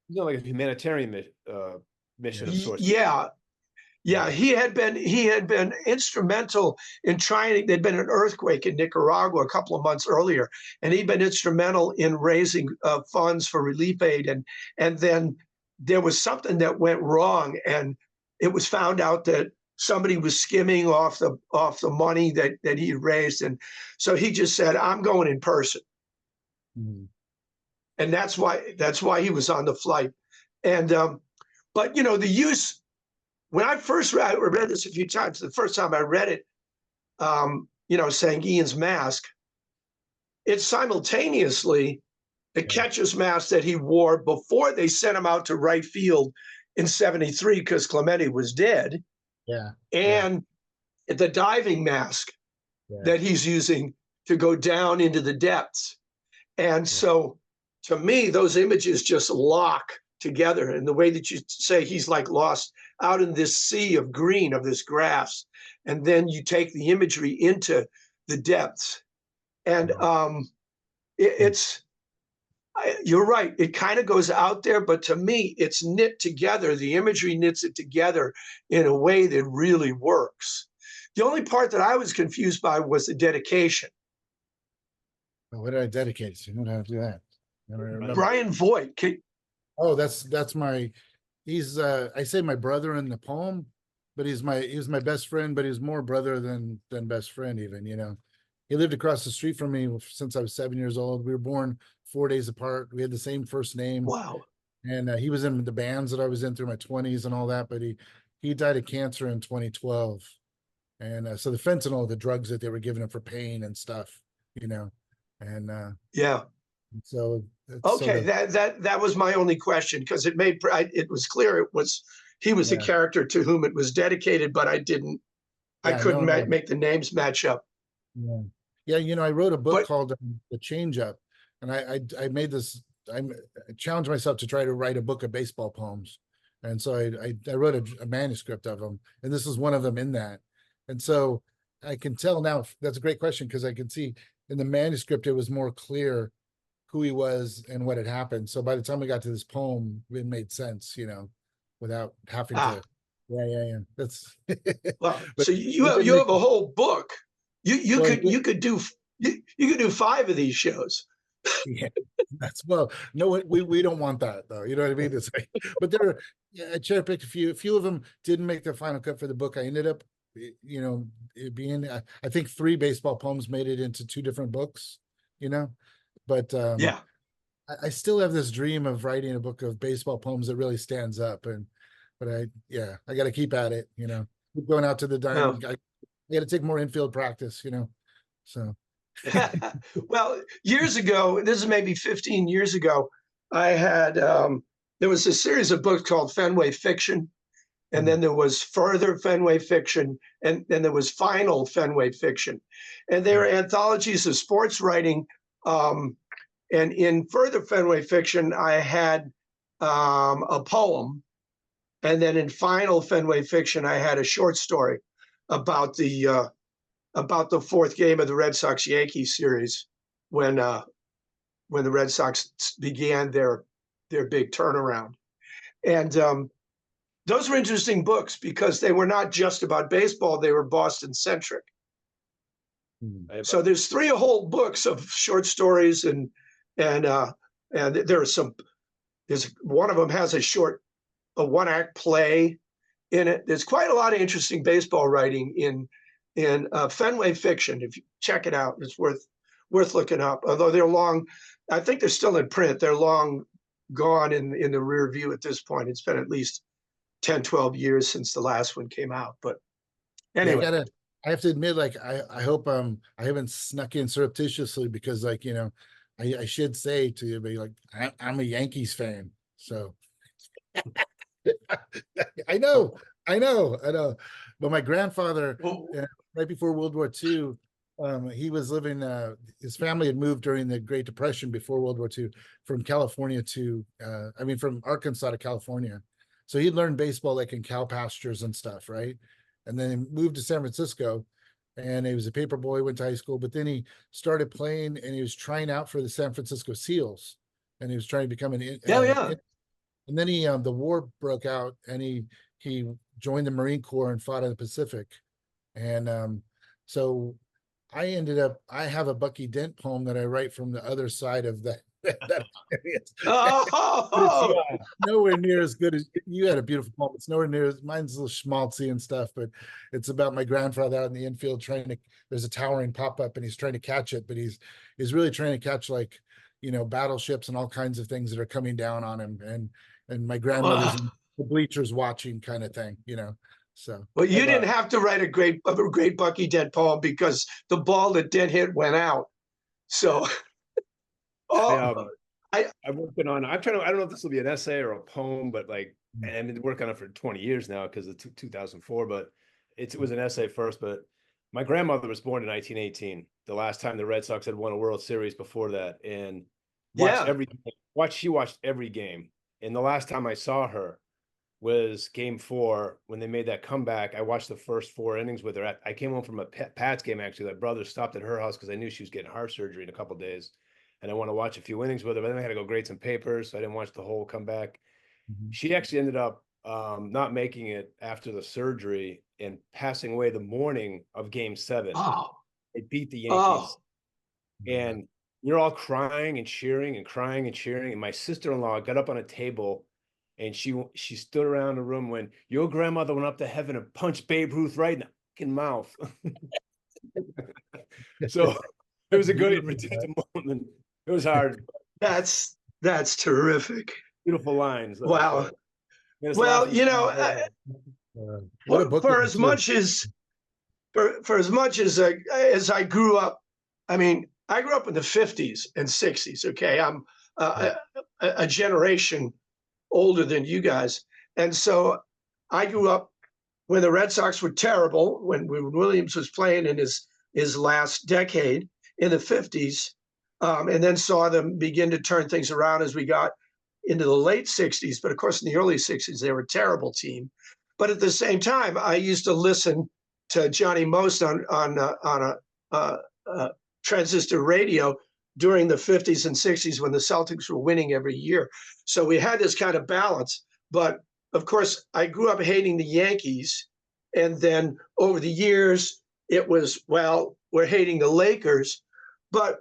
He's not like a humanitarian mission of sorts. Yeah, he had been instrumental in trying. There'd been an earthquake in Nicaragua a couple of months earlier, and he'd been instrumental in raising funds for relief aid. And then there was something that went wrong, and it was found out that somebody was skimming off the money that he raised, and so he just said, "I'm going in person," and that's why he was on the flight. And but the use. When I first read this a few times, the first time I read it, Sanguian's Mask, it simultaneously the catcher's mask that he wore before they sent him out to right field in 73 because Clemente was dead. Yeah. And the diving mask that he's using to go down into the depths. And so to me, those images just lock together. And the way that you say he's like lost out in this sea of green of this grass, and then you take the imagery into the depths. And you're right, it kind of goes out there, but to me, it's knit together. The imagery knits it together in a way that really works. The only part that I was confused by was the dedication. What did I dedicate to? How to do that? I don't remember. Brian Voigt. Oh, that's my. He's I say my brother in the poem, but he was my best friend, but he's more brother than best friend even. You know, he lived across the street from me since I was 7 years old. We were born 4 days apart. We had the same first name. Wow. And he was in the bands that I was in through my 20s and all that, but he died of cancer in 2012. And so the fentanyl, the drugs that they were giving him for pain and stuff, you know. And so okay, that was my only question, because it was clear he was the character to whom it was dedicated, but I couldn't make the names match up. Yeah, you know, I wrote a book called The Change Up, and I made this. I challenged myself to try to write a book of baseball poems, and so I wrote a manuscript of them, and this is one of them in that. And so I can tell now. That's a great question, because I can see in the manuscript it was more clear who he was and what had happened. So by the time we got to this poem, it made sense, you know, without having to. Yeah. That's well. So you have a whole book. You could do 5 of these shows. Yeah, no, we don't want that though. You know what I mean? It's like, but I cherry picked a few of them didn't make the final cut for the book. I ended up, you know, it being, I think 3 baseball poems made it into 2 different books, you know, but I still have this dream of writing a book of baseball poems that really stands up. But I got to keep at it, you know, keep going out to the diamond. I got to take more infield practice, you know, so. Well, years ago, this is maybe 15 years ago, I had, there was a series of books called Fenway Fiction, and then there was Further Fenway Fiction, and then there was Final Fenway Fiction. And they were anthologies of sports writing. And in Further Fenway Fiction, I had a poem. And then in Final Fenway Fiction, I had a short story about the 4th game of the Red Sox-Yankees series when the Red Sox began their big turnaround. And those were interesting books because they were not just about baseball, they were Boston-centric. So there's 3 whole books of short stories, and there's one of them has a 1-act play in it. There's quite a lot of interesting baseball writing in Fenway Fiction. If you check it out, it's worth looking up. Although they're long, I think they're still in print. They're long gone in the rear view at this point. It's been at least 10, 12 years since the last one came out. But anyway, I have to admit, like, I hope I haven't snuck in surreptitiously, because, like, you know, I should say to you, like, I'm a Yankees fan, so. I know. But my grandfather, right before World War II, he was living, his family had moved during the Great Depression before World War II from California from Arkansas to California. So he learned baseball like in cow pastures and stuff, right? And then he moved to San Francisco, and he was a paper boy, went to high school, but then he started playing, and he was trying out for the San Francisco Seals, and he was trying to become and then the war broke out, and he joined the Marine Corps and fought in the Pacific. And so I have a Bucky Dent poem that I write from the other side of that experience. Oh! It's nowhere near as good as you had a beautiful poem. It's nowhere near as mine's a little schmaltzy and stuff, but it's about my grandfather out in the infield there's a towering pop-up, and he's trying to catch it, but he's really trying to catch, like, you know, battleships and all kinds of things that are coming down on him. And my grandmother's in the bleachers watching, kind of thing, you know. So well, you didn't have to write a great Bucky Dent poem, because the ball that Dent hit went out. So I'm working on, I don't know if this will be an essay or a poem, but like, and I've been working on it for 20 years now because of 2004, but it was an essay first. But My grandmother was born in 1918, the last time the Red Sox had won a World Series before that, and Yeah. she watched every game. And the last time I saw her was game 4 when they made that comeback. I watched the first 4 innings with her. I came home from a Pats game, actually. My brother stopped at her house because I knew she was getting heart surgery in a couple of days. And I want to watch a few innings with her, but then I had to go grade some papers, so I didn't watch the whole comeback. She actually ended up not making it after the surgery and passing away the morning of game 7. Oh, They beat the Yankees. oh, And we're all crying and cheering and crying and cheering. And my sister-in-law got up on a table and she stood around the room when your grandmother went up to heaven and punched Babe Ruth right in the fucking mouth. So it was a good redemptive moment. It was hard. that's terrific. Beautiful lines. Wow. So, Well, you know, what a book for as much as I grew up, I mean, I grew up in the 50s and 60s. Okay, I'm a generation older than you guys, and so I grew up when the Red Sox were terrible, when Williams was playing in his last decade in the 50s, and then saw them begin to turn things around as we got into the late 60s. But of course, in the early 60s, they were a terrible team. But at the same time, I used to listen to Johnny Most on a transistor radio during the 50s and 60s when the Celtics were winning every year. So we had this kind of balance. But of course, I grew up hating the Yankees. And then over the years, it was, well, we're hating the Lakers. But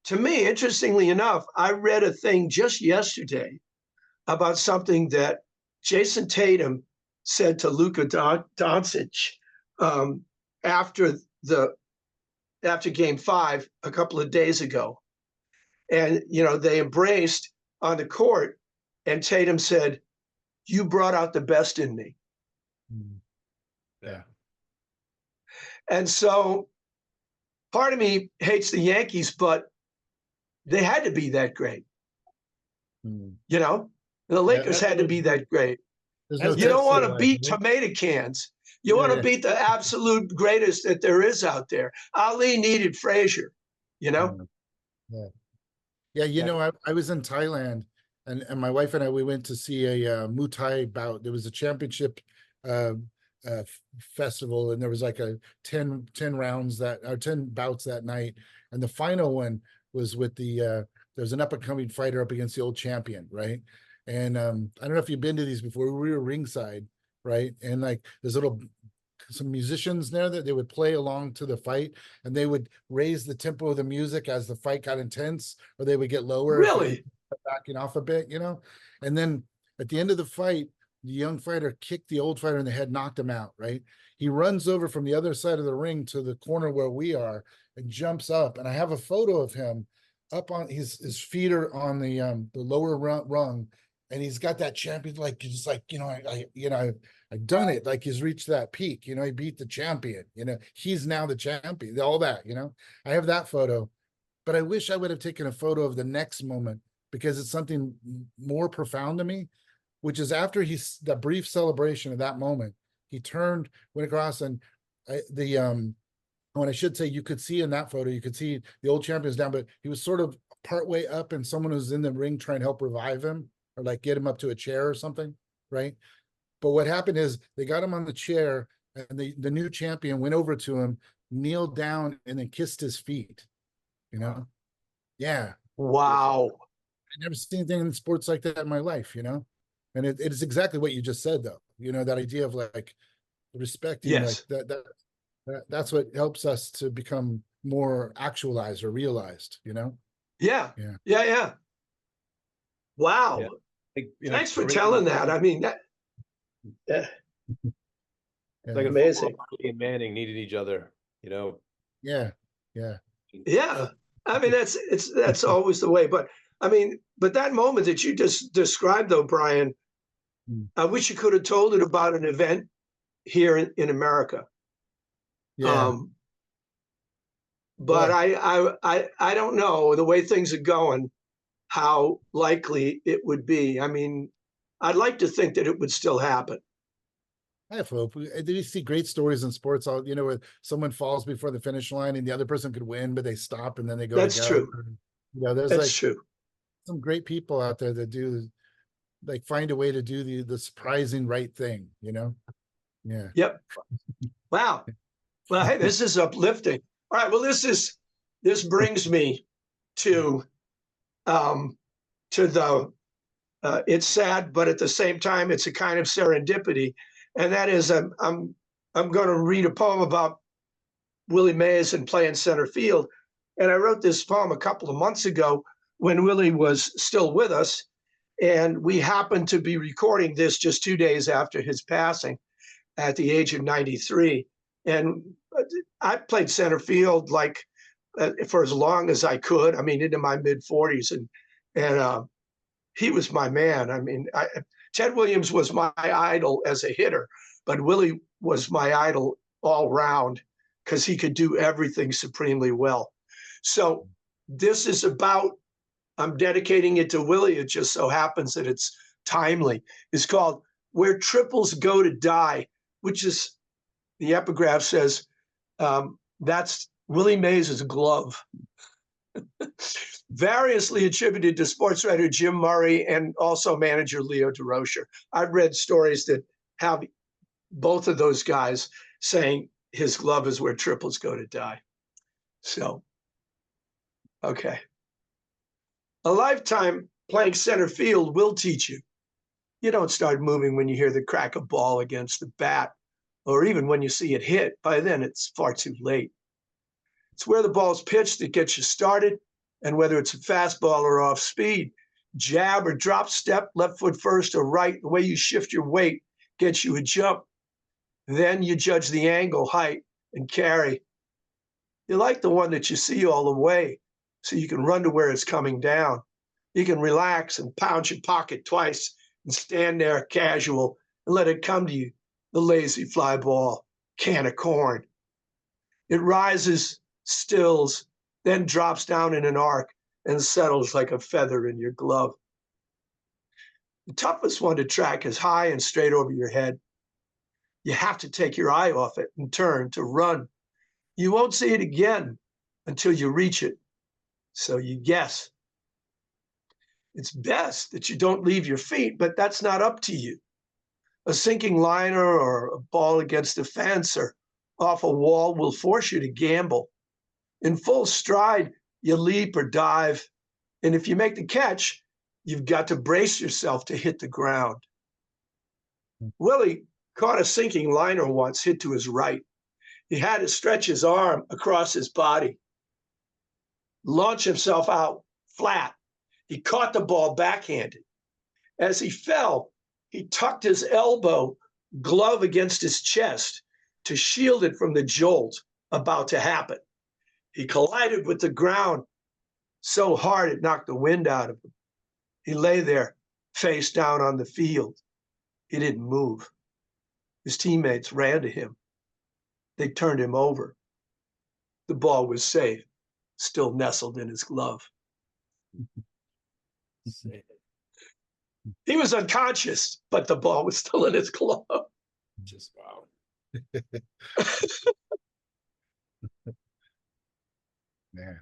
to me, interestingly enough, I read a thing just yesterday about something that Jason Tatum said to Luka Doncic after Game 5 a couple of days ago. And, you know, they embraced on the court, and Tatum said, "You brought out the best in me." Yeah. And so part of me hates the Yankees, but they had to be that great. You know, the Lakers had to be that great. No You don't want to beat tomato cans. You want to beat the absolute greatest that there is out there. Ali needed Frazier, you know? Yeah, you know, I was in Thailand, and my wife and I, we went to see a Muay Thai bout. There was a championship festival, and there was like a 10 rounds or 10 bouts that night. And the final one was with there's an up-and-coming fighter up against the old champion, right? And I don't know if you've been to these before. We were ringside, right? And like there's some musicians there that they would play along to the fight, and they would raise the tempo of the music as the fight got intense, or they would get lower. Really? Backing off a bit, you know? And then at the end of the fight, the young fighter kicked the old fighter in the head, knocked him out, right? He runs over from the other side of the ring to the corner where we are and jumps up. And I have a photo of him up on his feet are on the lower rung, and he's got that champion, like, just like, you know, I've done it. Like, he's reached that peak, you know, he beat the champion, you know, he's now the champion, all that, you know. I have that photo, but I wish I would have taken a photo of the next moment, because it's something more profound to me, which is after the brief celebration of that moment, he went across, and when I should say, you could see in that photo, you could see the old champion was down, but he was sort of partway up, and someone was in the ring trying to help revive him, or like get him up to a chair or something, right? But what happened is they got him on the chair, and the new champion went over to him, kneeled down, and then kissed his feet, you know? Yeah. Wow. I've never seen anything in sports like that in my life, you know? And it is exactly what you just said, though. You know, that idea of like respecting, yes. like that's what helps us to become more actualized or realized, you know? Yeah. Wow. Yeah. Thanks for telling that. I mean, like amazing. Brady and Manning needed each other, you know? Yeah. I mean, that's always the way. But I mean, but that moment that you just described, though, Brian, I wish you could have told it about an event here in America. Yeah. But I don't know, the way things are going, how likely it would be. I mean, I'd like to think that it would still happen. I have hope. Did you see great stories in sports? All where someone falls before the finish line and the other person could win, but they stop and then they go That's together. true. There's That's like true. some great people out there that do like find a way to do the surprising right thing. Yeah. Yep. Wow. Well, hey, this is uplifting. All right. Well, this brings me to the it's sad, but at the same time, it's a kind of serendipity, and that is I'm going to read a poem about Willie Mays and playing center field, and I wrote this poem a couple of months ago when Willie was still with us, and we happened to be recording this just 2 days after his passing at the age of 93. And I played center field like for as long as I could. I mean, into my mid 40s, and he was my man. I mean, Ted Williams was my idol as a hitter, but Willie was my idol all round because he could do everything supremely well. So this is about, I'm dedicating it to Willie. It just so happens that it's timely. It's called Where Triples Go to Die, which is, the epigraph says, that's Willie Mays' glove. Variously attributed to sports writer Jim Murray and also manager Leo DeRocher. I've read stories that have both of those guys saying his glove is where triples go to die. So, okay. A lifetime playing center field will teach you. You don't start moving when you hear the crack of ball against the bat, or even when you see it hit. By then, it's far too late. It's where the ball's pitched that gets you started, and whether it's a fastball or off speed, jab or drop step, left foot first or right, the way you shift your weight gets you a jump. Then you judge the angle, height, and carry. You like the one that you see all the way, so you can run to where it's coming down. You can relax and pound your pocket twice and stand there casual and let it come to you, the lazy fly ball, can of corn. It rises, stills, then drops down in an arc and settles like a feather in your glove. The toughest one to track is high and straight over your head. You have to take your eye off it and turn to run. You won't see it again until you reach it. So you guess. It's best that you don't leave your feet, but that's not up to you. A sinking liner or a ball against a fence or off a wall will force you to gamble. In full stride, you leap or dive. And if you make the catch, you've got to brace yourself to hit the ground. Willie caught a sinking liner once, hit to his right. He had to stretch his arm across his body, launch himself out flat. He caught the ball backhanded. As he fell, he tucked his elbow, glove against his chest to shield it from the jolt about to happen. He collided with the ground so hard it knocked the wind out of him. He lay there, face down on the field. He didn't move. His teammates ran to him. They turned him over. The ball was safe, still nestled in his glove. He was unconscious, but the ball was still in his glove. Just wow. Yeah.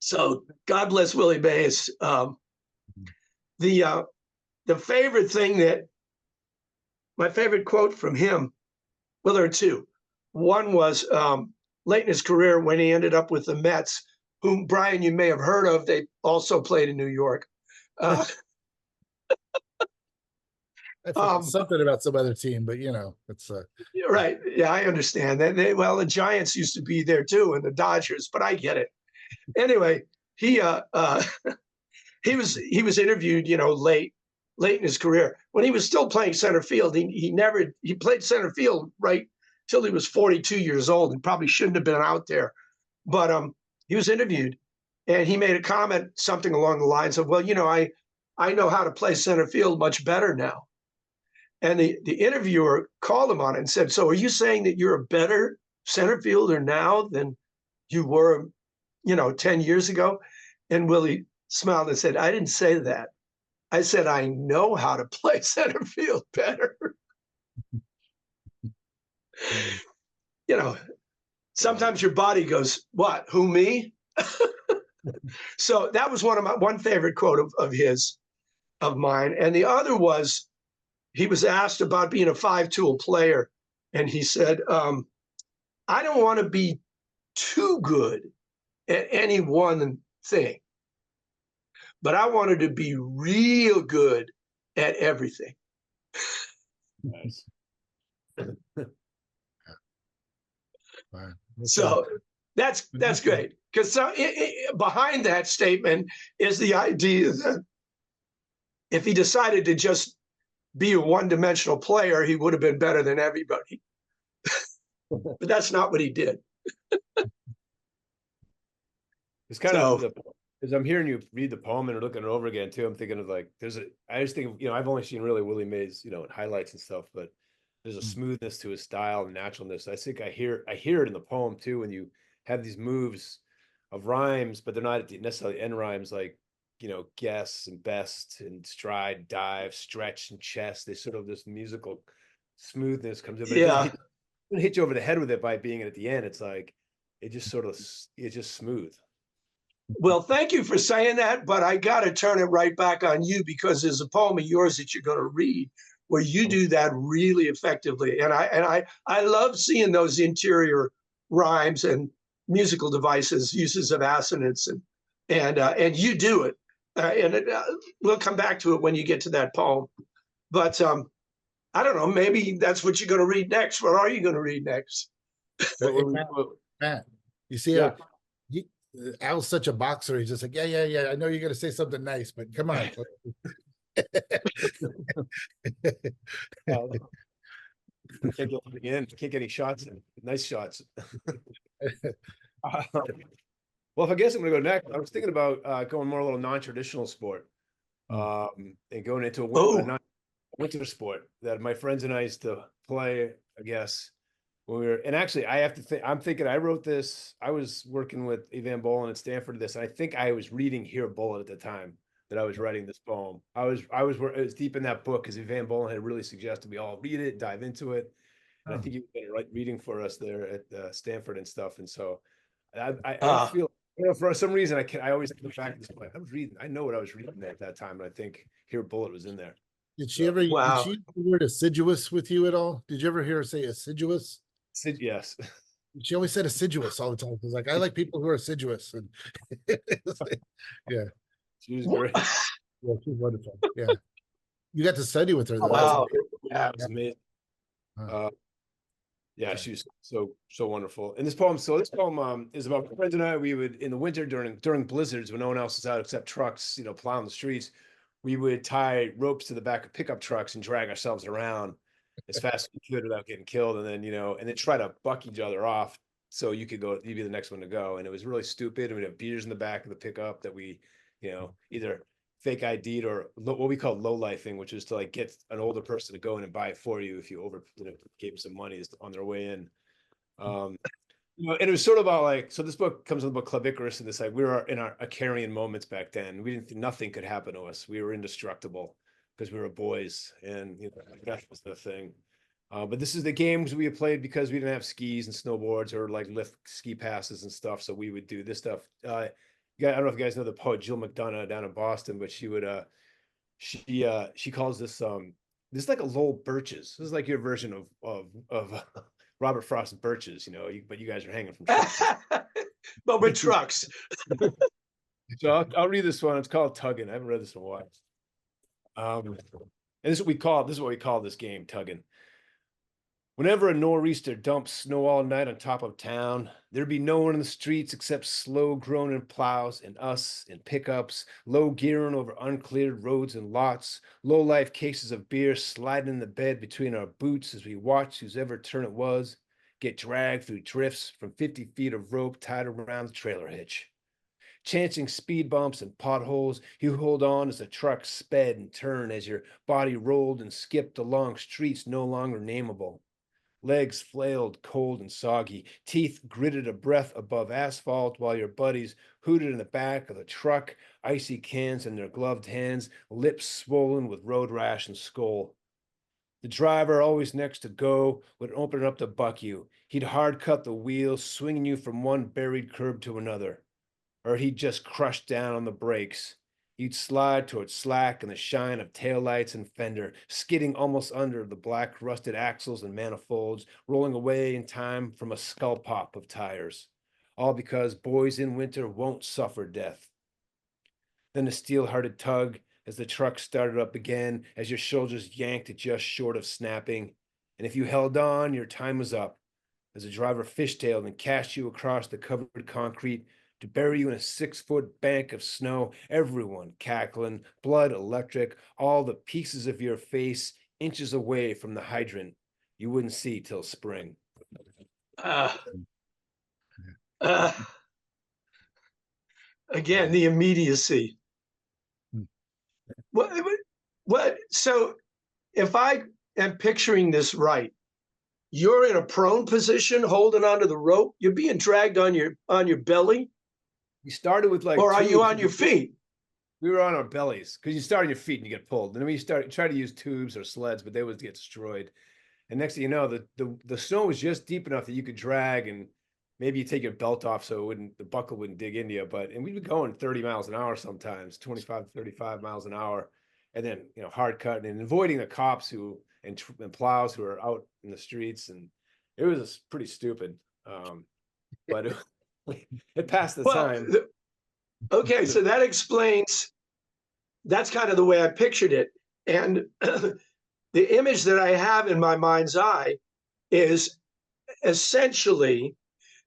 So God bless Willie Mays. The favorite thing that, my favorite quote from him, well, there are two. One was late in his career when he ended up with the Mets, whom, Brian, you may have heard of. They also played in New York. Something about some other team, but it's right. Yeah, I understand that. Well, the Giants used to be there too, and the Dodgers, but I get it. Anyway, he was interviewed, late in his career when he was still playing center field. He played center field right till he was 42 years old and probably shouldn't have been out there. But he was interviewed, and he made a comment, something along the lines of, well, I know how to play center field much better now. And the interviewer called him on it and said, so are you saying that you're a better center fielder now than you were, 10 years ago? And Willie smiled and said, I didn't say that. I said, I know how to play center field better. You know, sometimes your body goes, what, who, me? So that was one favorite quote of mine. And the other was, he was asked about being a 5-tool player. And he said, I don't want to be too good at any one thing, but I wanted to be real good at everything. Nice. Wow. So that's great, because behind that statement is the idea that if he decided to just be a one-dimensional player, he would have been better than everybody. But that's not what he did. It's kind of as I'm hearing you read the poem and looking it over again too, I'm thinking of like I just think of, I've only seen really Willie Mays, in highlights and stuff, but there's a smoothness to his style and naturalness. I think I hear it in the poem too, when you have these moves of rhymes, but they're not necessarily end rhymes, like guess and best and stride, dive, stretch, and chest. They sort of, this musical smoothness comes in, but it doesn't hit you over the head with it by being at the end. It's like it's just smooth. Well, thank you for saying that, but I got to turn it right back on you, because there's a poem of yours that you're going to read where you do that really effectively. And I love seeing those interior rhymes and musical devices, uses of assonance, and you do it. We'll come back to it when you get to that poem. But I don't know, maybe that's what you're going to read next. What are you going to read next? Matt, you see how Al's such a boxer. He's just like, yeah. I know you're going to say something nice, but come on. Can't get any shots in. Nice shots. Well, if I guess I'm going to go next, I was thinking about going more a little non-traditional sport, and going into a winter sport that my friends and I used to play, I guess. And actually, I'm thinking I wrote this. I was working with Evan Boland at Stanford this, and I think I was reading Here Bullet at the time that I was writing this poem. I was deep in that book because Evan Boland had really suggested we all read it, dive into it. And I think you've been reading for us there at Stanford and stuff. And so I feel, for some reason, I always think back to this point. I know what I was reading at that time, and I think Here Bullet was in there. Did she ever use the word assiduous with you at all? Did you ever hear her say assiduous? Yes. She always said assiduous all the time. It's like, I like people who are assiduous. And yeah. She was great. Yeah, she's wonderful. Yeah. You got to study with her though. Wow. Yeah, it was amazing. Yeah, she was so wonderful. And this poem is about my friends and I. We would, in the winter during blizzards when no one else is out except trucks, plowing the streets, we would tie ropes to the back of pickup trucks and drag ourselves around as fast as we could without getting killed, and then try to buck each other off so you'd be the next one to go. And it was really stupid. And we'd have beers in the back of the pickup that we, either fake ID'd or what we call low lifing, which is to get an older person to go in and buy it for you if you gave them some money on their way in. And it was sort of about so this book comes from the book Club Icarus, and it's we were in our Icarian moments back then. We didn't think nothing could happen to us. We were indestructible because we were boys, and that was the thing. But this is the games we had played because we didn't have skis and snowboards or lift ski passes and stuff. So we would do this stuff. I don't know if you guys know the poet Jill McDonough down in Boston, but she would she calls this this is like a Lowell Birches. This is like your version of Robert Frost and Birches, but you guys are hanging from trucks. But with trucks. So I'll read this one. It's called Tuggin'. I haven't read this in a while. And this is what we call this game, Tuggin'. Whenever a nor'easter dumps snow all night on top of town, there'd be no one in the streets except slow groaning plows and us in pickups, low gearing over uncleared roads and lots, low life cases of beer sliding in the bed between our boots as we watch whose ever turn it was get dragged through drifts from 50 feet of rope tied around the trailer hitch. Chancing speed bumps and potholes, you hold on as the truck sped and turned as your body rolled and skipped along streets no longer nameable. Legs flailed, cold and soggy, teeth gritted a breath above asphalt while your buddies hooted in the back of the truck, icy cans in their gloved hands, lips swollen with road rash and skull. The driver, always next to go, would open it up to buck you. He'd hard cut the wheel, swinging you from one buried curb to another. Or he'd just crush down on the brakes. You'd slide towards slack in the shine of taillights and fender, skidding almost under the black rusted axles and manifolds, rolling away in time from a skull pop of tires. All because boys in winter won't suffer death. Then a steel-hearted tug as the truck started up again, as your shoulders yanked it just short of snapping. And if you held on, your time was up, as the driver fishtailed and cast you across the covered concrete to bury you in a 6-foot bank of snow, everyone cackling, blood electric, all the pieces of your face inches away from the hydrant you wouldn't see till spring. Again, the immediacy. What? So if I am picturing this right, you're in a prone position, holding onto the rope. You're being dragged on your belly. We started with like, or are you on your feet? We were on our bellies because you start on your feet and you get pulled. And then we try to use tubes or sleds, but they would get destroyed. And next thing you know, the snow was just deep enough that you could drag, and maybe you take your belt off so the buckle wouldn't dig into you. And we'd be going 30 miles an hour sometimes, 25, 35 miles an hour. And then, hard cutting and avoiding the cops and plows who are out in the streets. And it was pretty stupid. But it passed the time. Okay, so that explains, that's kind of the way I pictured it. And the image that I have in my mind's eye is essentially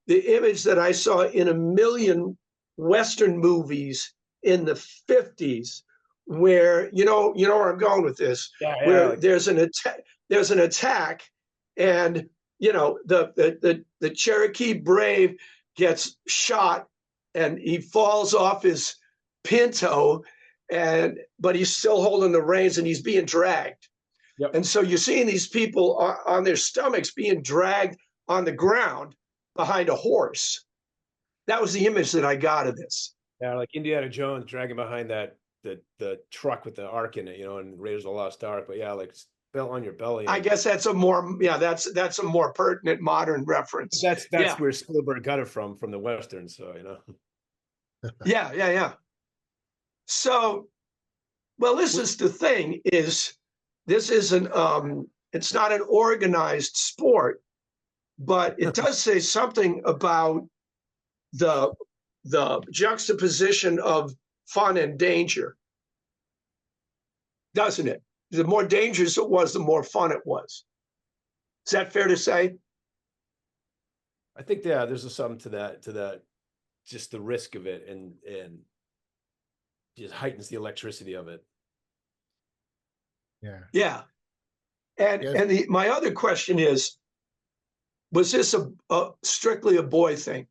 the image that I saw in a million Western movies in the 50s, where you know where I'm going with this, where there's an attack, and the Cherokee Brave gets shot and he falls off his Pinto, but he's still holding the reins and he's being dragged. Yep. And so you're seeing these people on their stomachs being dragged on the ground behind a horse. That was the image that I got of this. Yeah, like Indiana Jones dragging behind the truck with the ark in it, and Raiders of the Lost Ark. But yeah, like belt on your belly. I guess that's a more that's a more pertinent modern reference. That's where Spielberg got it from the Western. So Yeah. So, well, this is the thing: is this isn't it's not an organized sport, but it does say something about the juxtaposition of fun and danger, doesn't it? The more dangerous it was, the more fun it was. Is that fair to say? I think there's something to that, just the risk of it and just heightens the electricity of it. Yeah. And my other question is, was this a strictly a boy thing?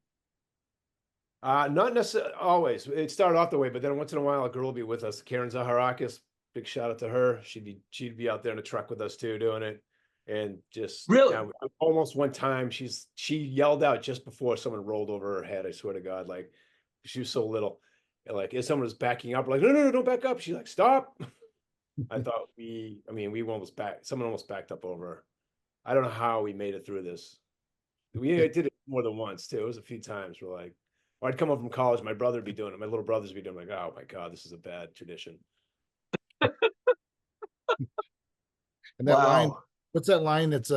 Not necessarily always. It started off the way, but then once in a while a girl will be with us. Karen Zaharakis, big shout out to her. She'd be out there in the truck with us too, doing it. And just really, almost one time she yelled out just before someone rolled over her head. I swear to God, like she was so little, like if someone was backing up, we're like no, don't back up. She's like, stop. I thought someone almost backed up over her. I don't know how we made it through this. We did it more than once too. It was a few times. We're like, I'd come home from college, my brother would be doing it. My little brothers would be doing it. I'm like, oh my God, this is a bad tradition. And that line, what's that line? It's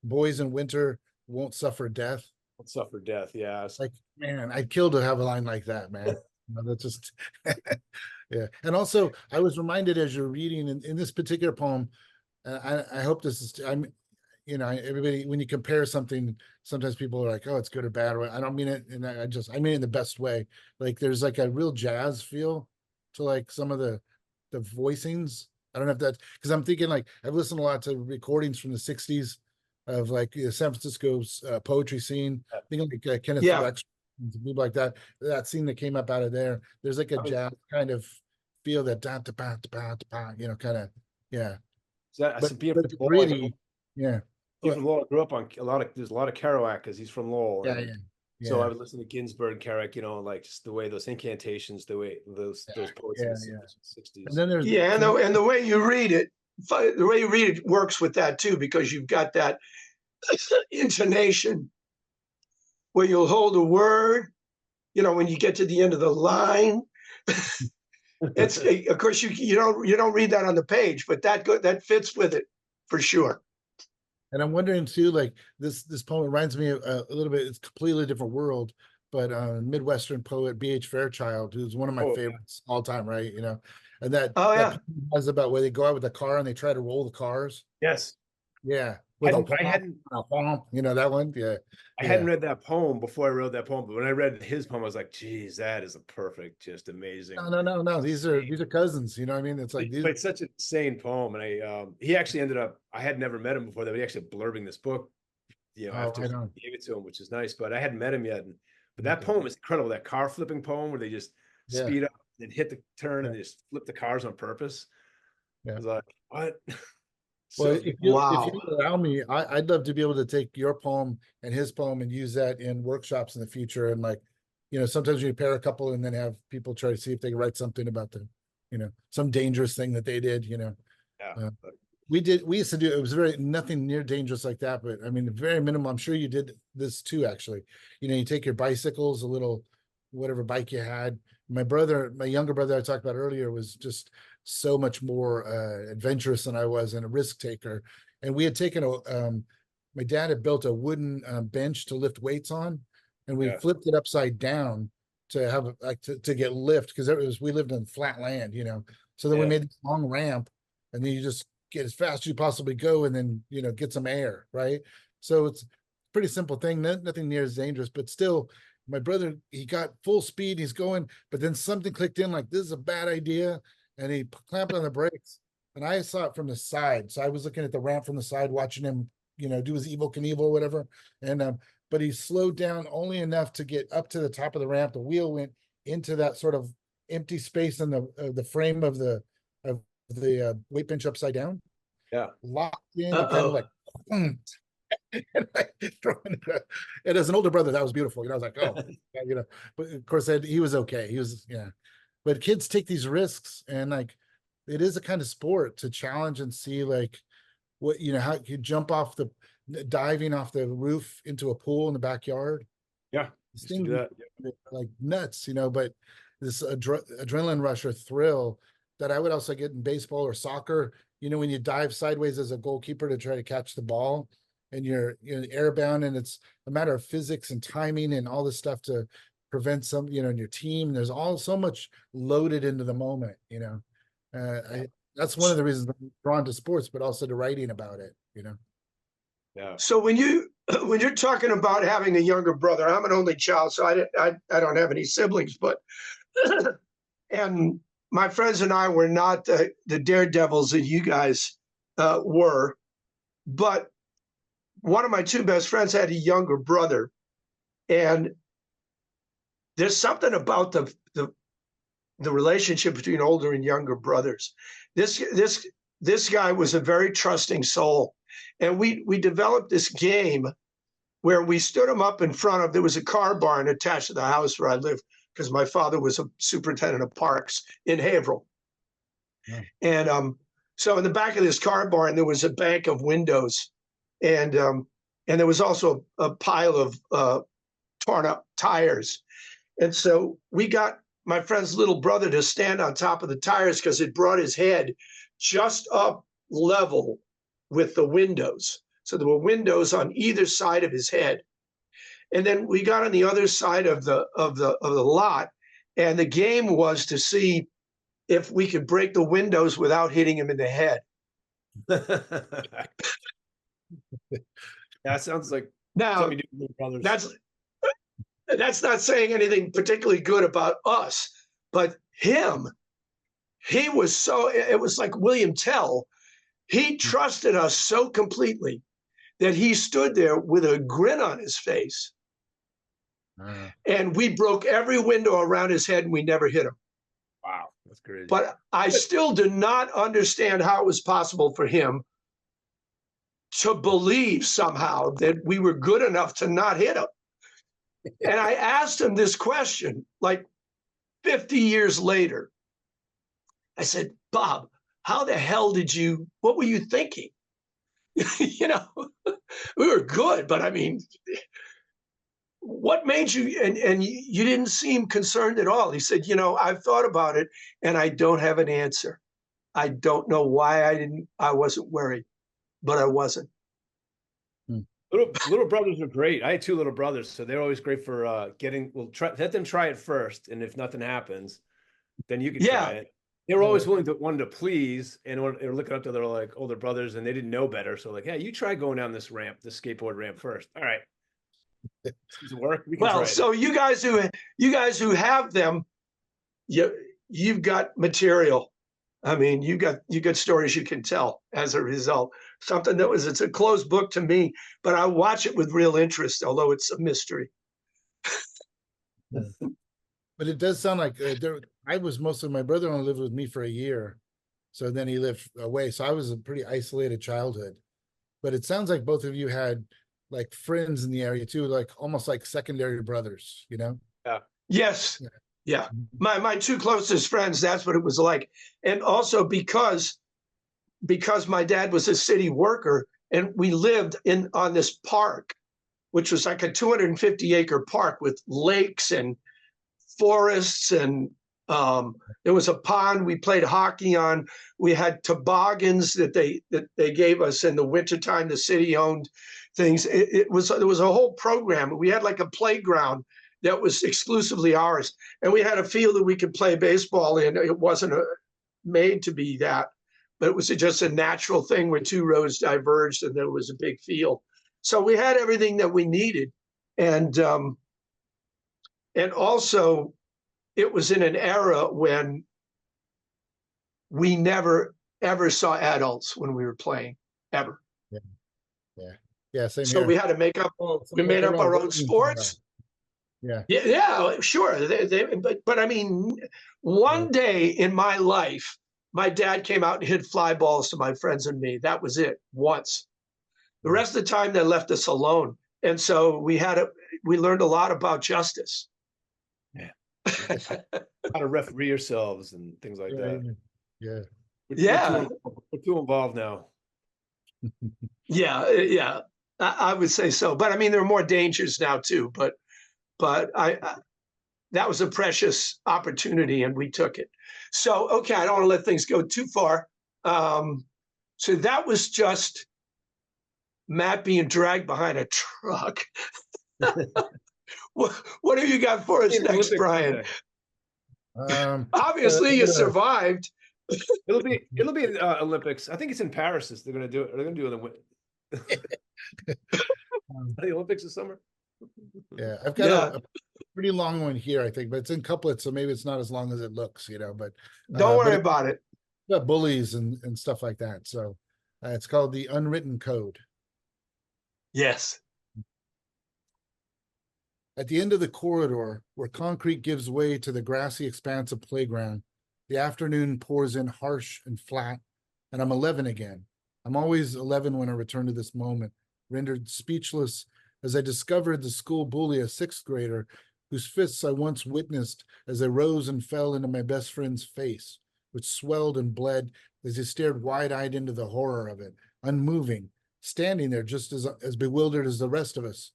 boys in winter won't suffer death. Won't suffer death, yeah. It's like, man, I'd kill to have a line like that, man. That's just yeah. And also I was reminded as you're reading in this particular poem, I hope this is everybody, when you compare something, sometimes people are like, oh, it's good or bad. Or I don't mean it, and I mean it in the best way. Like there's like a real jazz feel to like some of the voicings. I don't know if that's because I'm thinking like I've listened a lot to recordings from the 60s of like San Francisco's poetry scene. I think like Kenneth Fletcher, people like that. That scene that came up out of there. There's like a jazz kind of feel that kind of yeah. That's but really, yeah. He's from Lowell. I grew up on there's a lot of Kerouac because he's from Lowell. Yeah. So I would listen to Ginsberg, Kerouac, like just the way those incantations, the way those poets in the 60s. And then there's and the way you read it, the way you read it works with that too, because you've got that intonation where you'll hold a word, you know, when you get to the end of the line. It's, of course, you don't read that on the page, but that fits with it for sure. And I'm wondering too, like this poem reminds me of a little bit. It's a completely different world, but Midwestern poet B.H. Fairchild, who's one of my favorites all time, right? You know, and that that poem has about where they go out with the car and they try to roll the cars. Yes. Yeah. I hadn't, you know, that one. Yeah. I hadn't read that poem before I wrote that poem, but when I read his poem, I was like, geez, that is a perfect, just amazing. No. These are cousins. You know what I mean? It's like but it's such an insane poem. And he actually ended up, I had never met him before that. He actually blurbing this book, you know, after I gave it to him, which is nice, but I hadn't met him yet. But that poem is incredible. That car flipping poem where they just speed up and hit the turn and they just flip the cars on purpose. I was like, what? Well, if you allow me, I'd love to be able to take your poem and his poem and use that in workshops in the future. And like, you know, sometimes you pair a couple and then have people try to see if they can write something about the, you know, some dangerous thing that they did, you know. We used to do, it was nothing near dangerous like that, but I mean, very minimal. I'm sure you did this too, actually. You know, you take your bicycles, a little, whatever bike you had. My younger brother I talked about earlier was just so much more adventurous than I was and a risk taker. And we had taken my dad had built a wooden bench to lift weights on, and we flipped it upside down to have to get lift, because we lived in flat land, you know. So then we made this long ramp, and then you just get as fast as you possibly go, and then, you know, get some air, right? So it's a pretty simple thing, nothing near as dangerous, but still. My brother, he got full speed, he's going, but then something clicked in like, this is a bad idea. And he clamped on the brakes, and I saw it from the side. So I was looking at the ramp from the side, watching him, you know, do his Evel Knievel or whatever. And, but he slowed down only enough to get up to the top of the ramp. The wheel went into that sort of empty space in the frame of the weight bench upside down. Yeah. Locked in, and kind of like, and as an older brother, that was beautiful. You know, I was like, oh, you know, but of course he was okay. He was, but kids take these risks, and like, it is a kind of sport to challenge and see like what, you know, how you jump off diving off the roof into a pool in the backyard. Yeah. This thing like nuts, you know, but this adrenaline rush or thrill that I would also get in baseball or soccer, you know, when you dive sideways as a goalkeeper to try to catch the ball, and you're airbound, and it's a matter of physics and timing and all this stuff to prevent some, you know, in your team. And there's so much loaded into the moment, you know. That's one of the reasons I'm drawn to sports, but also to writing about it, you know. Yeah. So when you're talking about having a younger brother, I'm an only child, so I don't have any siblings, but and my friends and I were not the daredevils that you guys were, but one of my two best friends had a younger brother, and there's something about the relationship between older and younger brothers. This guy was a very trusting soul, and we developed this game where we stood him up in front of, there was a car barn attached to the house where I lived, because my father was a superintendent of parks in Haverhill. Yeah. And so in the back of this car barn, there was a bank of windows, and there was also a pile of torn up tires. And so we got my friend's little brother to stand on top of the tires, because it brought his head just up level with the windows. So there were windows on either side of his head. And then we got on the other side of the lot, and the game was to see if we could break the windows without hitting him in the head. That sounds like now that's not saying anything particularly good about us, but him, he was so, it was like William Tell. He trusted us so completely that he stood there with a grin on his face. And we broke every window around his head, and we never hit him. Wow, that's crazy. But I still do not understand how it was possible for him to believe somehow that we were good enough to not hit him. And I asked him this question like 50 years later. I said, Bob, how the hell what were you thinking? You know, we were good, but I mean, what made you, and you didn't seem concerned at all. He said, I've thought about it and I don't have an answer. I don't know why I wasn't worried, but I wasn't. Little brothers are great. I had two little brothers, so they're always great for let them try it first, and if nothing happens, then you can try it. They were always wanted to please, and they were looking up to their like older brothers, and they didn't know better. So like, yeah, you try going down this skateboard ramp first. All right, does it work? Well, so you guys who have them, you've got material. I mean, you got stories you can tell as a result. Something it's a closed book to me, but I watch it with real interest, although it's a mystery. But it does sound like my brother only lived with me for a year. So then he lived away. So I was a pretty isolated childhood, but it sounds like both of you had like friends in the area too, like almost like secondary brothers, Yeah. Yes. Yeah. My two closest friends, that's what it was like. And also because my dad was a city worker and we lived on this park, which was like a 250-acre park with lakes and forests, and there was a pond we played hockey on. We had toboggans that they gave us in the wintertime. The city owned things. There was a whole program. We had like a playground that was exclusively ours, and we had a field that we could play baseball in. It wasn't made to be that, but it was just a natural thing where two roads diverged and there was a big field. So we had everything that we needed. And also it was in an era when we never, ever saw adults when we were playing, ever. Yeah. Same so here. we had to make up, we made up our own sports. Yeah, sure. But I mean, one day in my life, my dad came out and hit fly balls to my friends and me. That was it, once. The rest of the time, they left us alone. And so we learned a lot about justice. Yeah. How to referee yourselves and things like that. Yeah. We're too involved now. Yeah. I would say so. But I mean, there are more dangers now too. But that was a precious opportunity and we took it. So, okay, I don't want to let things go too far. So that was just Matt being dragged behind a truck. What have you got for us next, Brian? Obviously, you survived. It'll be Olympics. I think it's in Paris. They're going to do it. They're going to do it the Olympics this summer. Yeah, I've got a pretty long one here, I think, but it's in couplets, so maybe it's not as long as it looks, but don't worry about it. Got bullies and stuff like that. So it's called The Unwritten Code. Yes. At the end of the corridor, where concrete gives way to the grassy expanse of playground, the afternoon pours in harsh and flat, and I'm 11 again. I'm always 11 when I return to this moment, rendered speechless as I discovered the school bully, a sixth grader, whose fists I once witnessed as they rose and fell into my best friend's face, which swelled and bled as he stared wide-eyed into the horror of it, unmoving, standing there just as bewildered as the rest of us.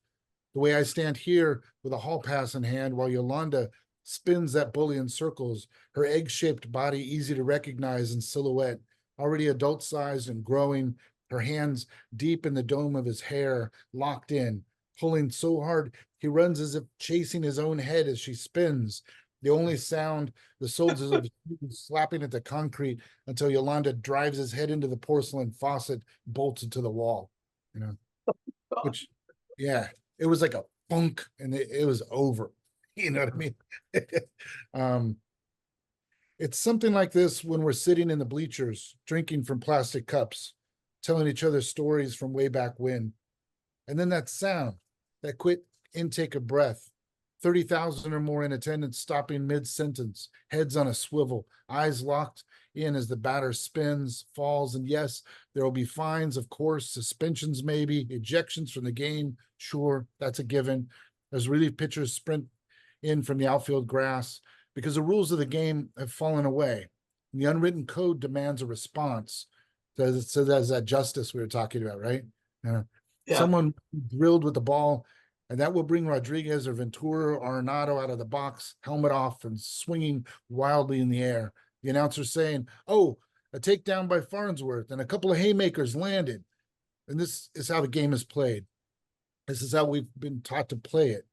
The way I stand here with a hall pass in hand while Yolanda spins that bully in circles, her egg-shaped body easy to recognize in silhouette, already adult-sized and growing, her hands deep in the dome of his hair, locked in, pulling so hard he runs as if chasing his own head as she spins. The only sound, the soles of his feet slapping at the concrete until Yolanda drives his head into the porcelain faucet, bolts it to the wall. Which, yeah, it was like a funk, and it was over. You know what I mean? It's something like this when we're sitting in the bleachers, drinking from plastic cups, telling each other stories from way back when. And then that sound, that quick intake of breath, 30,000 or more in attendance stopping mid-sentence, heads on a swivel, eyes locked in as the batter spins, falls, and yes, there will be fines, of course, suspensions maybe, ejections from the game, sure, that's a given, as relief pitchers sprint in from the outfield grass, because the rules of the game have fallen away. And the unwritten code demands a response. So there's that justice we were talking about, right? Yeah. Someone drilled with the ball, and that will bring Rodriguez or Ventura or Arenado out of the box, helmet off and swinging wildly in the air. The announcer saying, "Oh, a takedown by Farnsworth and a couple of haymakers landed." And this is how the game is played. This is how we've been taught to play it.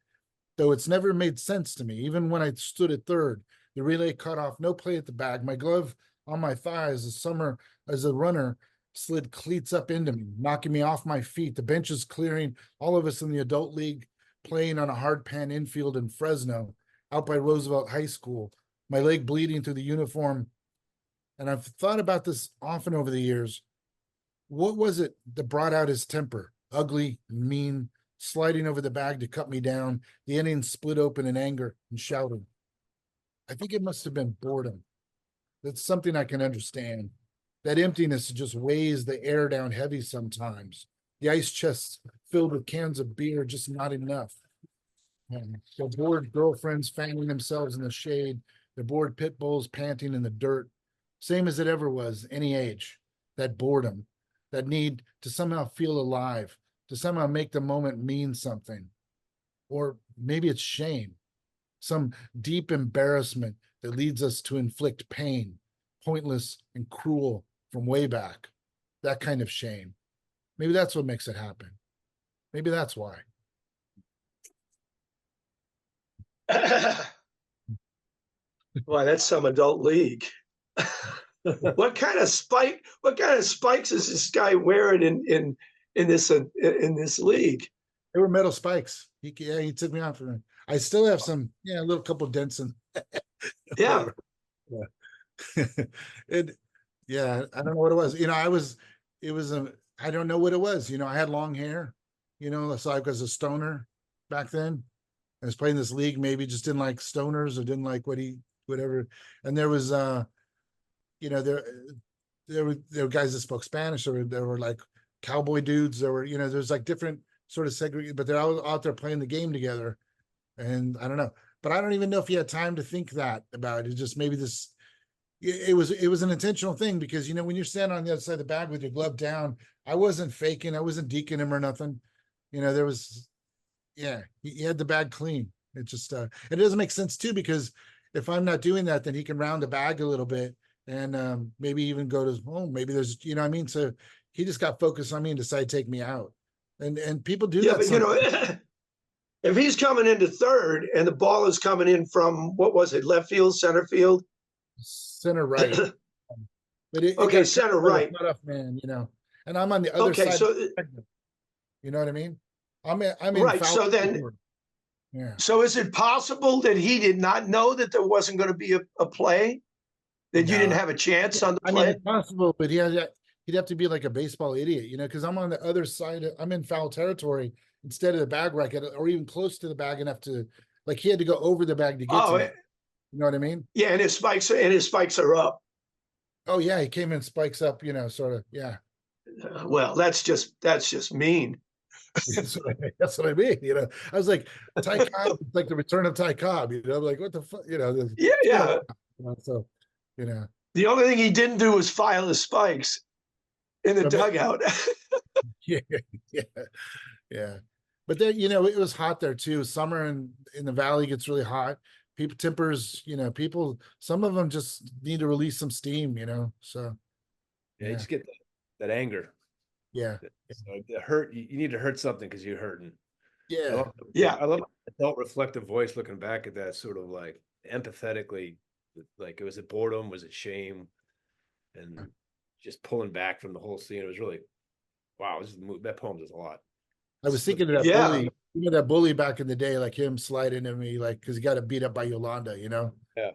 Though it's never made sense to me. Even when I stood at third, the relay cut off, no play at the bag. My glove on my thigh as a runner slid cleats up into me, knocking me off my feet. The bench is clearing. All of us in the adult league playing on a hard pan infield in Fresno, out by Roosevelt High School. My leg bleeding through the uniform. And I've thought about this often over the years. What was it that brought out his temper? Ugly, mean, sliding over the bag to cut me down, the inning split open in anger and shouting. I think it must have been boredom. That's something I can understand. That emptiness just weighs the air down heavy sometimes. The ice chests filled with cans of beer, just not enough. And the bored girlfriends fanning themselves in the shade, the bored pit bulls panting in the dirt. Same as it ever was, any age. That boredom, that need to somehow feel alive, to somehow make the moment mean something. Or maybe it's shame, some deep embarrassment that leads us to inflict pain, pointless and cruel from way back. That kind of shame. Maybe that's what makes it happen. Maybe that's why. Boy, that's some adult league. What kind of spikes is this guy wearing in this league? They were metal spikes. He took me out for them. I still have some, a little couple dents in. Yeah. I don't know what it was. I don't know what it was. I had long hair, so I was a stoner back then. I was playing this league, maybe just didn't like stoners or didn't like whatever. And there was, there were guys that spoke Spanish. There were like cowboy dudes. There were, there's like different sort of segregated, but they're all out there playing the game together. And I don't know, but I don't even know if he had time to think that about it. Just maybe it was an intentional thing because, when you're standing on the other side of the bag with your glove down, I wasn't faking. I wasn't deking him or nothing. There was, he had the bag clean. It just, it doesn't make sense too, because if I'm not doing that, then he can round the bag a little bit and maybe even go to home. Maybe there's, what I mean? So he just got focused on me and decided to take me out. And people do that. But if he's coming into third and the ball is coming in from, what was it, left field, center field? Center right. But center right. Cut-off man, and I'm on the other side. So, you know what I mean? I'm in right. So then, So is it possible that he did not know that there wasn't going to be a play? That you didn't have a chance on the play? It's possible, but he'd have to be like a baseball idiot, because I'm on the other side. I'm in foul territory instead of the bag racket, or even close to the bag enough to, like, he had to go over the bag to get to it. You know what I mean? Yeah, and his spikes are up. Oh yeah, he came in spikes up, sort of. Yeah. Well, that's just mean. That's what I mean. I was like, Ty Cobb, like the return of Ty Cobb. I'm like, what the fuck? Yeah. So, the only thing he didn't do was file his spikes in the dugout. Yeah. But there, it was hot there too. Summer in the valley gets really hot. People tempers, some of them just need to release some steam, So you just get that anger. Yeah. So the hurt, you need to hurt something because you're hurting. Yeah. I love adult reflective voice looking back at that, sort of like empathetically, like, was it boredom? Was it shame? And just pulling back from the whole scene. It was really, wow, that poem does a lot. I was thinking of that bully, that bully back in the day, like him sliding into me, like, because he got beat up by Yolanda, Yeah.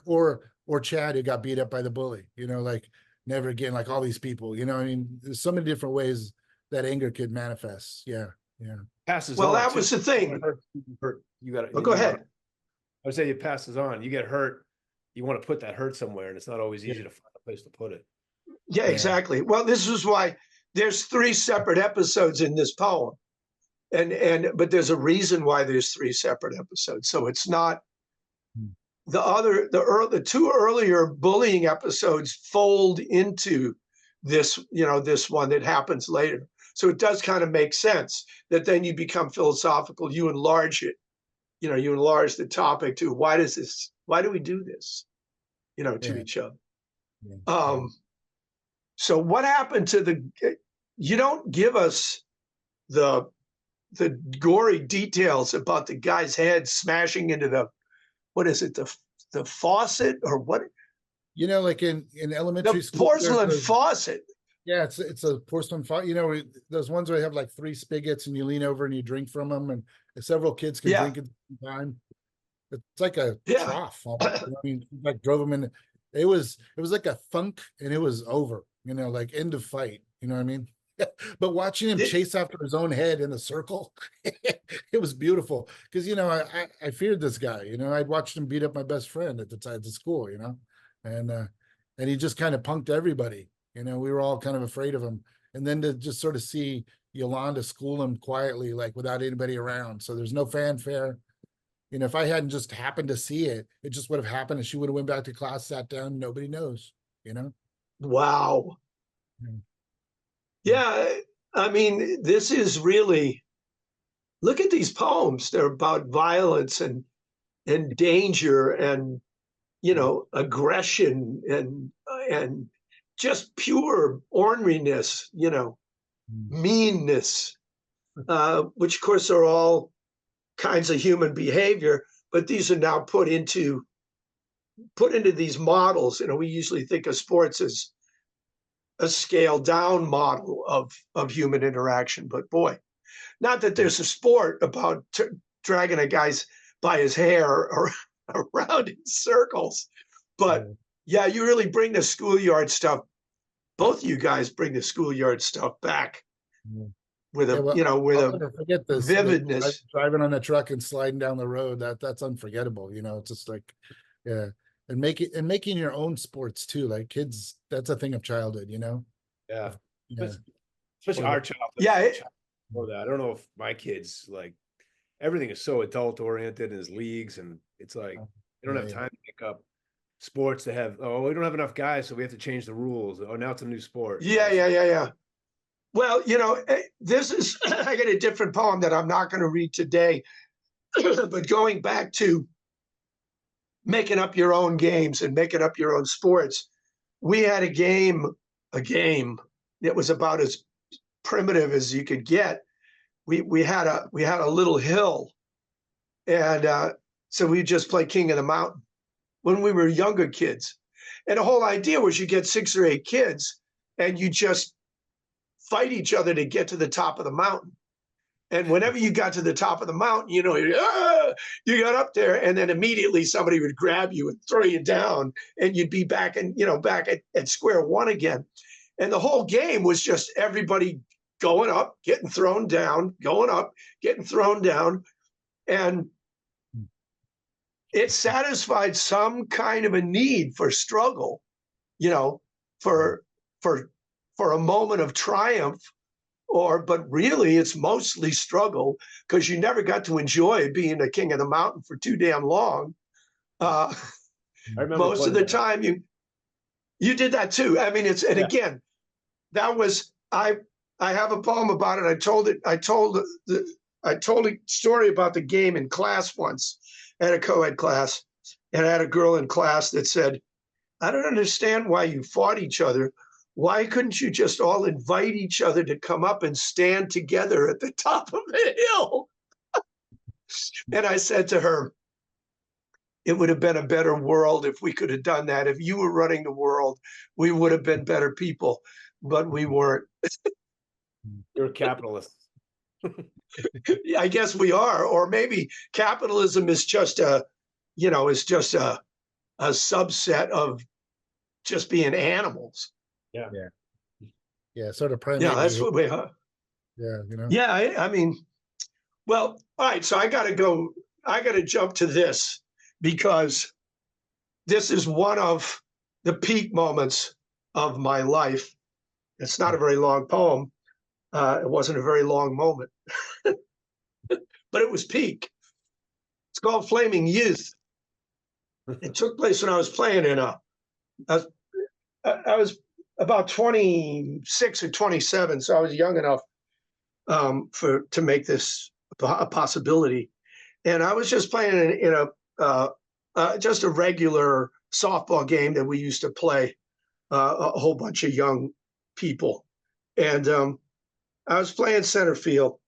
Or Chad, who got beat up by the bully, like, never again, like all these people, I mean, there's so many different ways that anger could manifest. Yeah. Passes well, on. That was the thing. You got to go ahead. I would say it passes on. You get hurt. You want to put that hurt somewhere, and it's not always easy to find a place to put it. Yeah, exactly. Well, this is why there's 3 separate episodes in this poem. But there's a reason why there's 3 separate episodes. So it's not the two earlier bullying episodes fold into this, this one that happens later. So it does kind of make sense that then you become philosophical. You enlarge it, you enlarge the topic to why do we do this, to each other. Yeah. So what happened to you don't give us the gory details about the guy's head smashing into what is it, the faucet or what? Like in elementary The school, porcelain faucet. Yeah, it's a porcelain faucet. Those ones where you have like 3 spigots and you lean over and you drink from them, and several kids can drink at the same time. It's like a trough. I mean, like drove them in. It was like a thunk, and it was over. Like end of fight. You know what I mean? But watching him chase after his own head in a circle, it was beautiful. Because I feared this guy. I'd watched him beat up my best friend at the school. And he just kind of punked everybody. We were all kind of afraid of him. And then to just sort of see Yolanda school him quietly, like without anybody around. So there's no fanfare. If I hadn't just happened to see it, it just would have happened, and she would have went back to class, sat down, nobody knows. Wow. Yeah, I mean, this is really, look at these poems. They're about violence and danger and, aggression and just pure orneriness, meanness, which of course are all kinds of human behavior, but these are now put into these models. We usually think of sports as a scaled down model of human interaction, but boy, not that there's a sport about dragging a guy's by his hair or around in circles, but yeah, you really bring the schoolyard stuff. Both you guys bring the schoolyard stuff back with a, with I'll forget this vividness. Driving on the truck and sliding down the road, that's unforgettable. It's just like, yeah. And making your own sports too, like kids, that's a thing of childhood, Yeah. Yeah. Especially our childhood. Yeah. I don't know if my kids, like, everything is so adult oriented in his leagues, and it's like they don't have time to pick up sports that have, we don't have enough guys, so we have to change the rules. Oh, now it's a new sport. Yeah. Well, this is, I got a different poem that I'm not going to read today, but going back to making up your own games and making up your own sports, we had a game that was about as primitive as you could get. We had a little hill, and so we just play King of the Mountain when we were younger kids. And the whole idea was you get 6 or 8 kids and you just fight each other to get to the top of the mountain. And whenever you got to the top of the mountain, you got up there, and then immediately somebody would grab you and throw you down, and you'd be back at square one again. And the whole game was just everybody going up, getting thrown down, going up, getting thrown down. And it satisfied some kind of a need for struggle, for a moment of triumph, but really it's mostly struggle, because you never got to enjoy being a king of the mountain for too damn long. Most of the time you did that too. I mean, again, that was, I have a poem about it. I told a story about the game in class once at a co-ed class, and I had a girl in class that said, I don't understand why you fought each other. Why couldn't you just all invite each other to come up and stand together at the top of the hill? And I said to her, it would have been a better world if we could have done that. If you were running the world, we would have been better people, but we weren't. You're a capitalist. I guess we are, or maybe capitalism is just a subset of just being animals. Yeah, sort of primate. Yeah, that's what we are. Yeah, Yeah, I mean, well, all right. So I got to jump to this, because this is one of the peak moments of my life. It's not a very long poem. It wasn't a very long moment, but it was peak. It's called Flaming Youth. It took place when I was playing in I was about 26 or 27, so I was young enough to make this a possibility. And I was just playing in just a regular softball game that we used to play, a whole bunch of young people. And I was playing center field,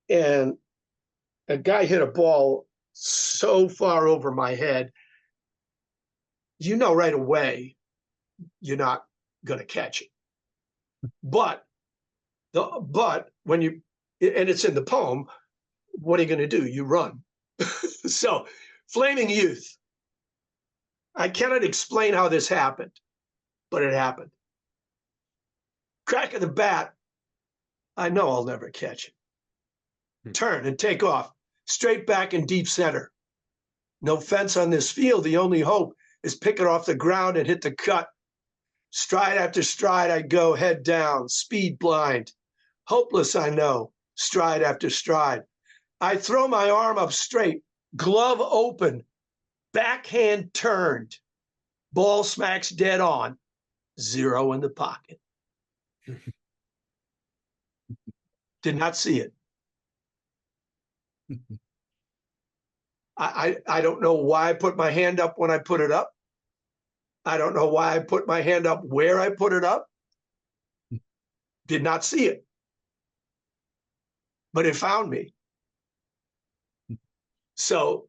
and a guy hit a ball so far over my head, you know right away you're not going to catch it. But when you, and it's in the poem, what are you going to do? You run. So, flaming youth. I cannot explain how this happened, but it happened. Crack of the bat. I know I'll never catch it. Turn and take off. Straight back in deep center. No fence on this field. The only hope is pick it off the ground and hit the cut. Stride after stride, I go head down, speed blind. Hopeless, I know, stride after stride. I throw my arm up straight, glove open, backhand turned. Ball smacks dead on, 0 in the pocket. Did not see it. I don't know why I put my hand up when I put it up. I don't know why I put my hand up where I put it up. Did not see it. But it found me. So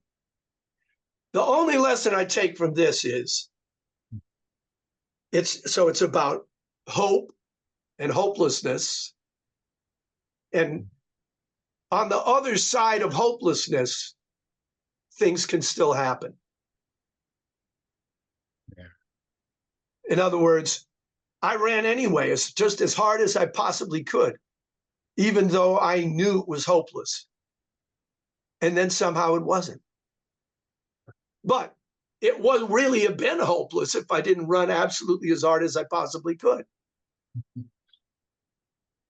the only lesson I take from this is it's about hope and hopelessness. And on the other side of hopelessness, things can still happen. Yeah. In other words, I ran anyway, just as hard as I possibly could, even though I knew it was hopeless. And then somehow it wasn't. But it would really have been hopeless if I didn't run absolutely as hard as I possibly could.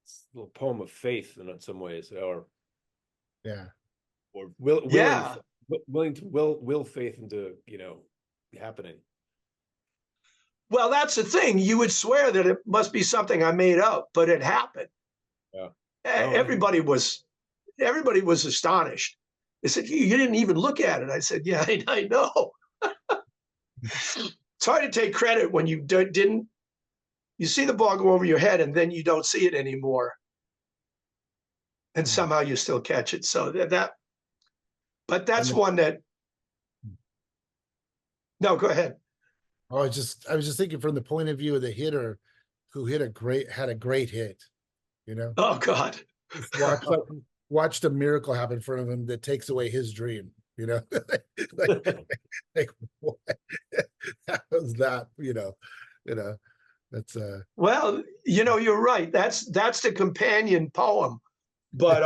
It's a little poem of faith in some ways, or willing to will faith into happening. Well, that's the thing. You would swear that it must be something I made up, but it happened. Yeah. Everybody was astonished. They said, you didn't even look at it. I said, yeah, I know. It's hard to take credit when you didn't. You see the ball go over your head and then you don't see it anymore. And somehow you still catch it. So but that's one that, no, go ahead. I was just thinking from the point of view of the hitter who had a great hit, Oh God. Watched a miracle happen in front of him that takes away his dream, like what? That was that, that's well, you're right. That's the companion poem. But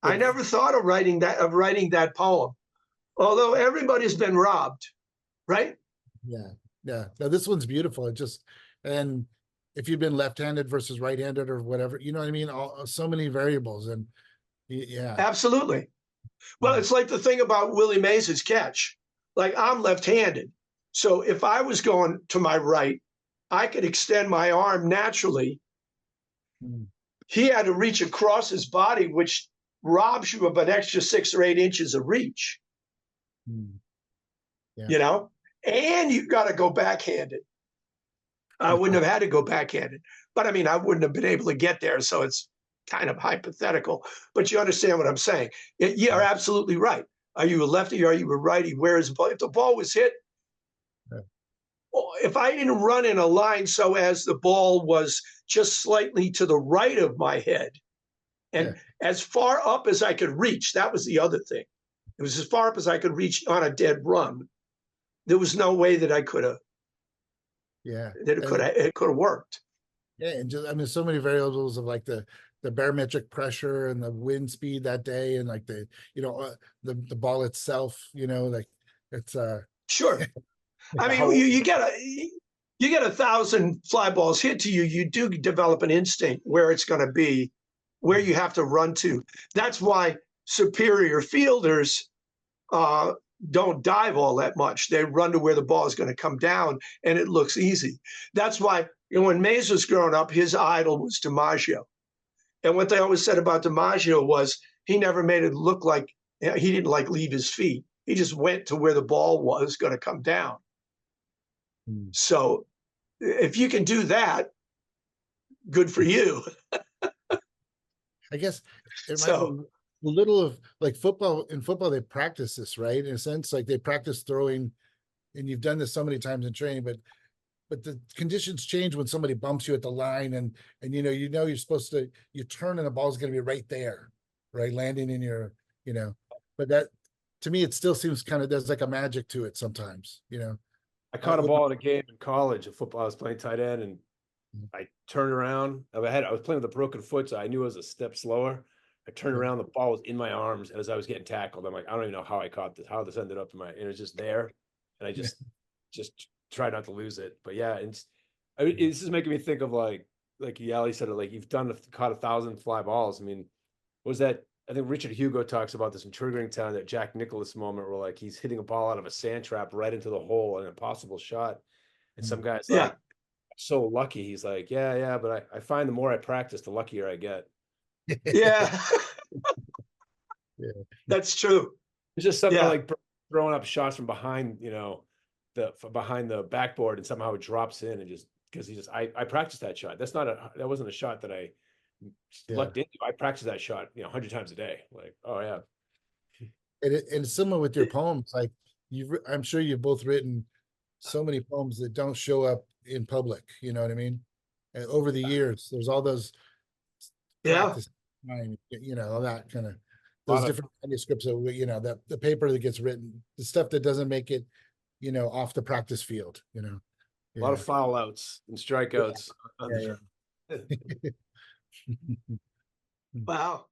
I never thought of writing that poem. Although everybody's been robbed, right? Yeah. Now this one's beautiful. And if you've been left-handed versus right-handed or whatever, you know what I mean? So many variables, and yeah. Absolutely. Well, it's like the thing about Willie Mays' catch. Like, I'm left-handed. So if I was going to my right, I could extend my arm naturally. He had to reach across his body, which robs you of an extra 6 or 8 inches of reach. Yeah. And you've got to go backhanded. I wouldn't have had to go backhanded, but I mean, I wouldn't have been able to get there. So it's kind of hypothetical, but you understand what I'm saying. You're absolutely right. Are you a lefty? Are you a righty? Where is the ball? If the ball was hit, if I didn't run in a line so as the ball was just slightly to the right of my head and as far up as I could reach, that was the other thing. It was as far up as I could reach on a dead run. There was no way that I could have. That it could have worked. Yeah, and so many variables of like the barometric pressure and the wind speed that day, and like the ball itself. Like it's sure. I mean, you get 1,000 fly balls hit to you. You do develop an instinct where it's going to be, where you have to run to. That's why superior fielders don't dive all that much. They run to where the ball is going to come down, and it looks easy. That's why, you know, when Mays was growing up, his idol was DiMaggio. And what they always said about DiMaggio was he never made it look like he didn't like leave his feet. He just went to where the ball was going to come down. So if you can do that, good for you. I guess it might So be a little of like football. In football, they practice this, right? In a sense, like they practice throwing, and you've done this so many times in training, but the conditions change when somebody bumps you at the line, and you know you're supposed to, you turn and the ball's going to be right there, right, landing in your, you know. But that, to me, it still seems kind of, there's like a magic to it sometimes, you know. I caught a ball in a game in college of football. I was playing tight end, and I turned around. I was playing with a broken foot, so I knew it was a step slower. I turned around, the ball was in my arms as I was getting tackled. I'm like, I don't even know how I caught this, how this ended up in my, and it was just there, and I just try not to lose it. But yeah, it's, I mean, this is making me think of like Yali said, like you've caught 1,000 fly balls. I mean, what was that? I think Richard Hugo talks about this in Triggering Town, that Jack Nicklaus moment where like he's hitting a ball out of a sand trap right into the hole, an impossible shot. And some guy's like, I'm so lucky. He's like, yeah, but I find the more I practice, the luckier I get. yeah, that's true. It's just something like throwing up shots from behind, you know, behind the backboard, and somehow it drops in, and just because I practiced that shot. That wasn't a shot that I lucked into. I practiced that shot, you know, 100 times a day. Like, oh yeah. And it's similar with your poems. Like I'm sure you've both written so many poems that don't show up in public. You know what I mean? And over the years, there's all those practice, you know, all that kind of, those different manuscripts that, you know, that the paper that gets written, the stuff that doesn't make it, you know, off the practice field, you know. A lot of foul outs and strikeouts. Wow.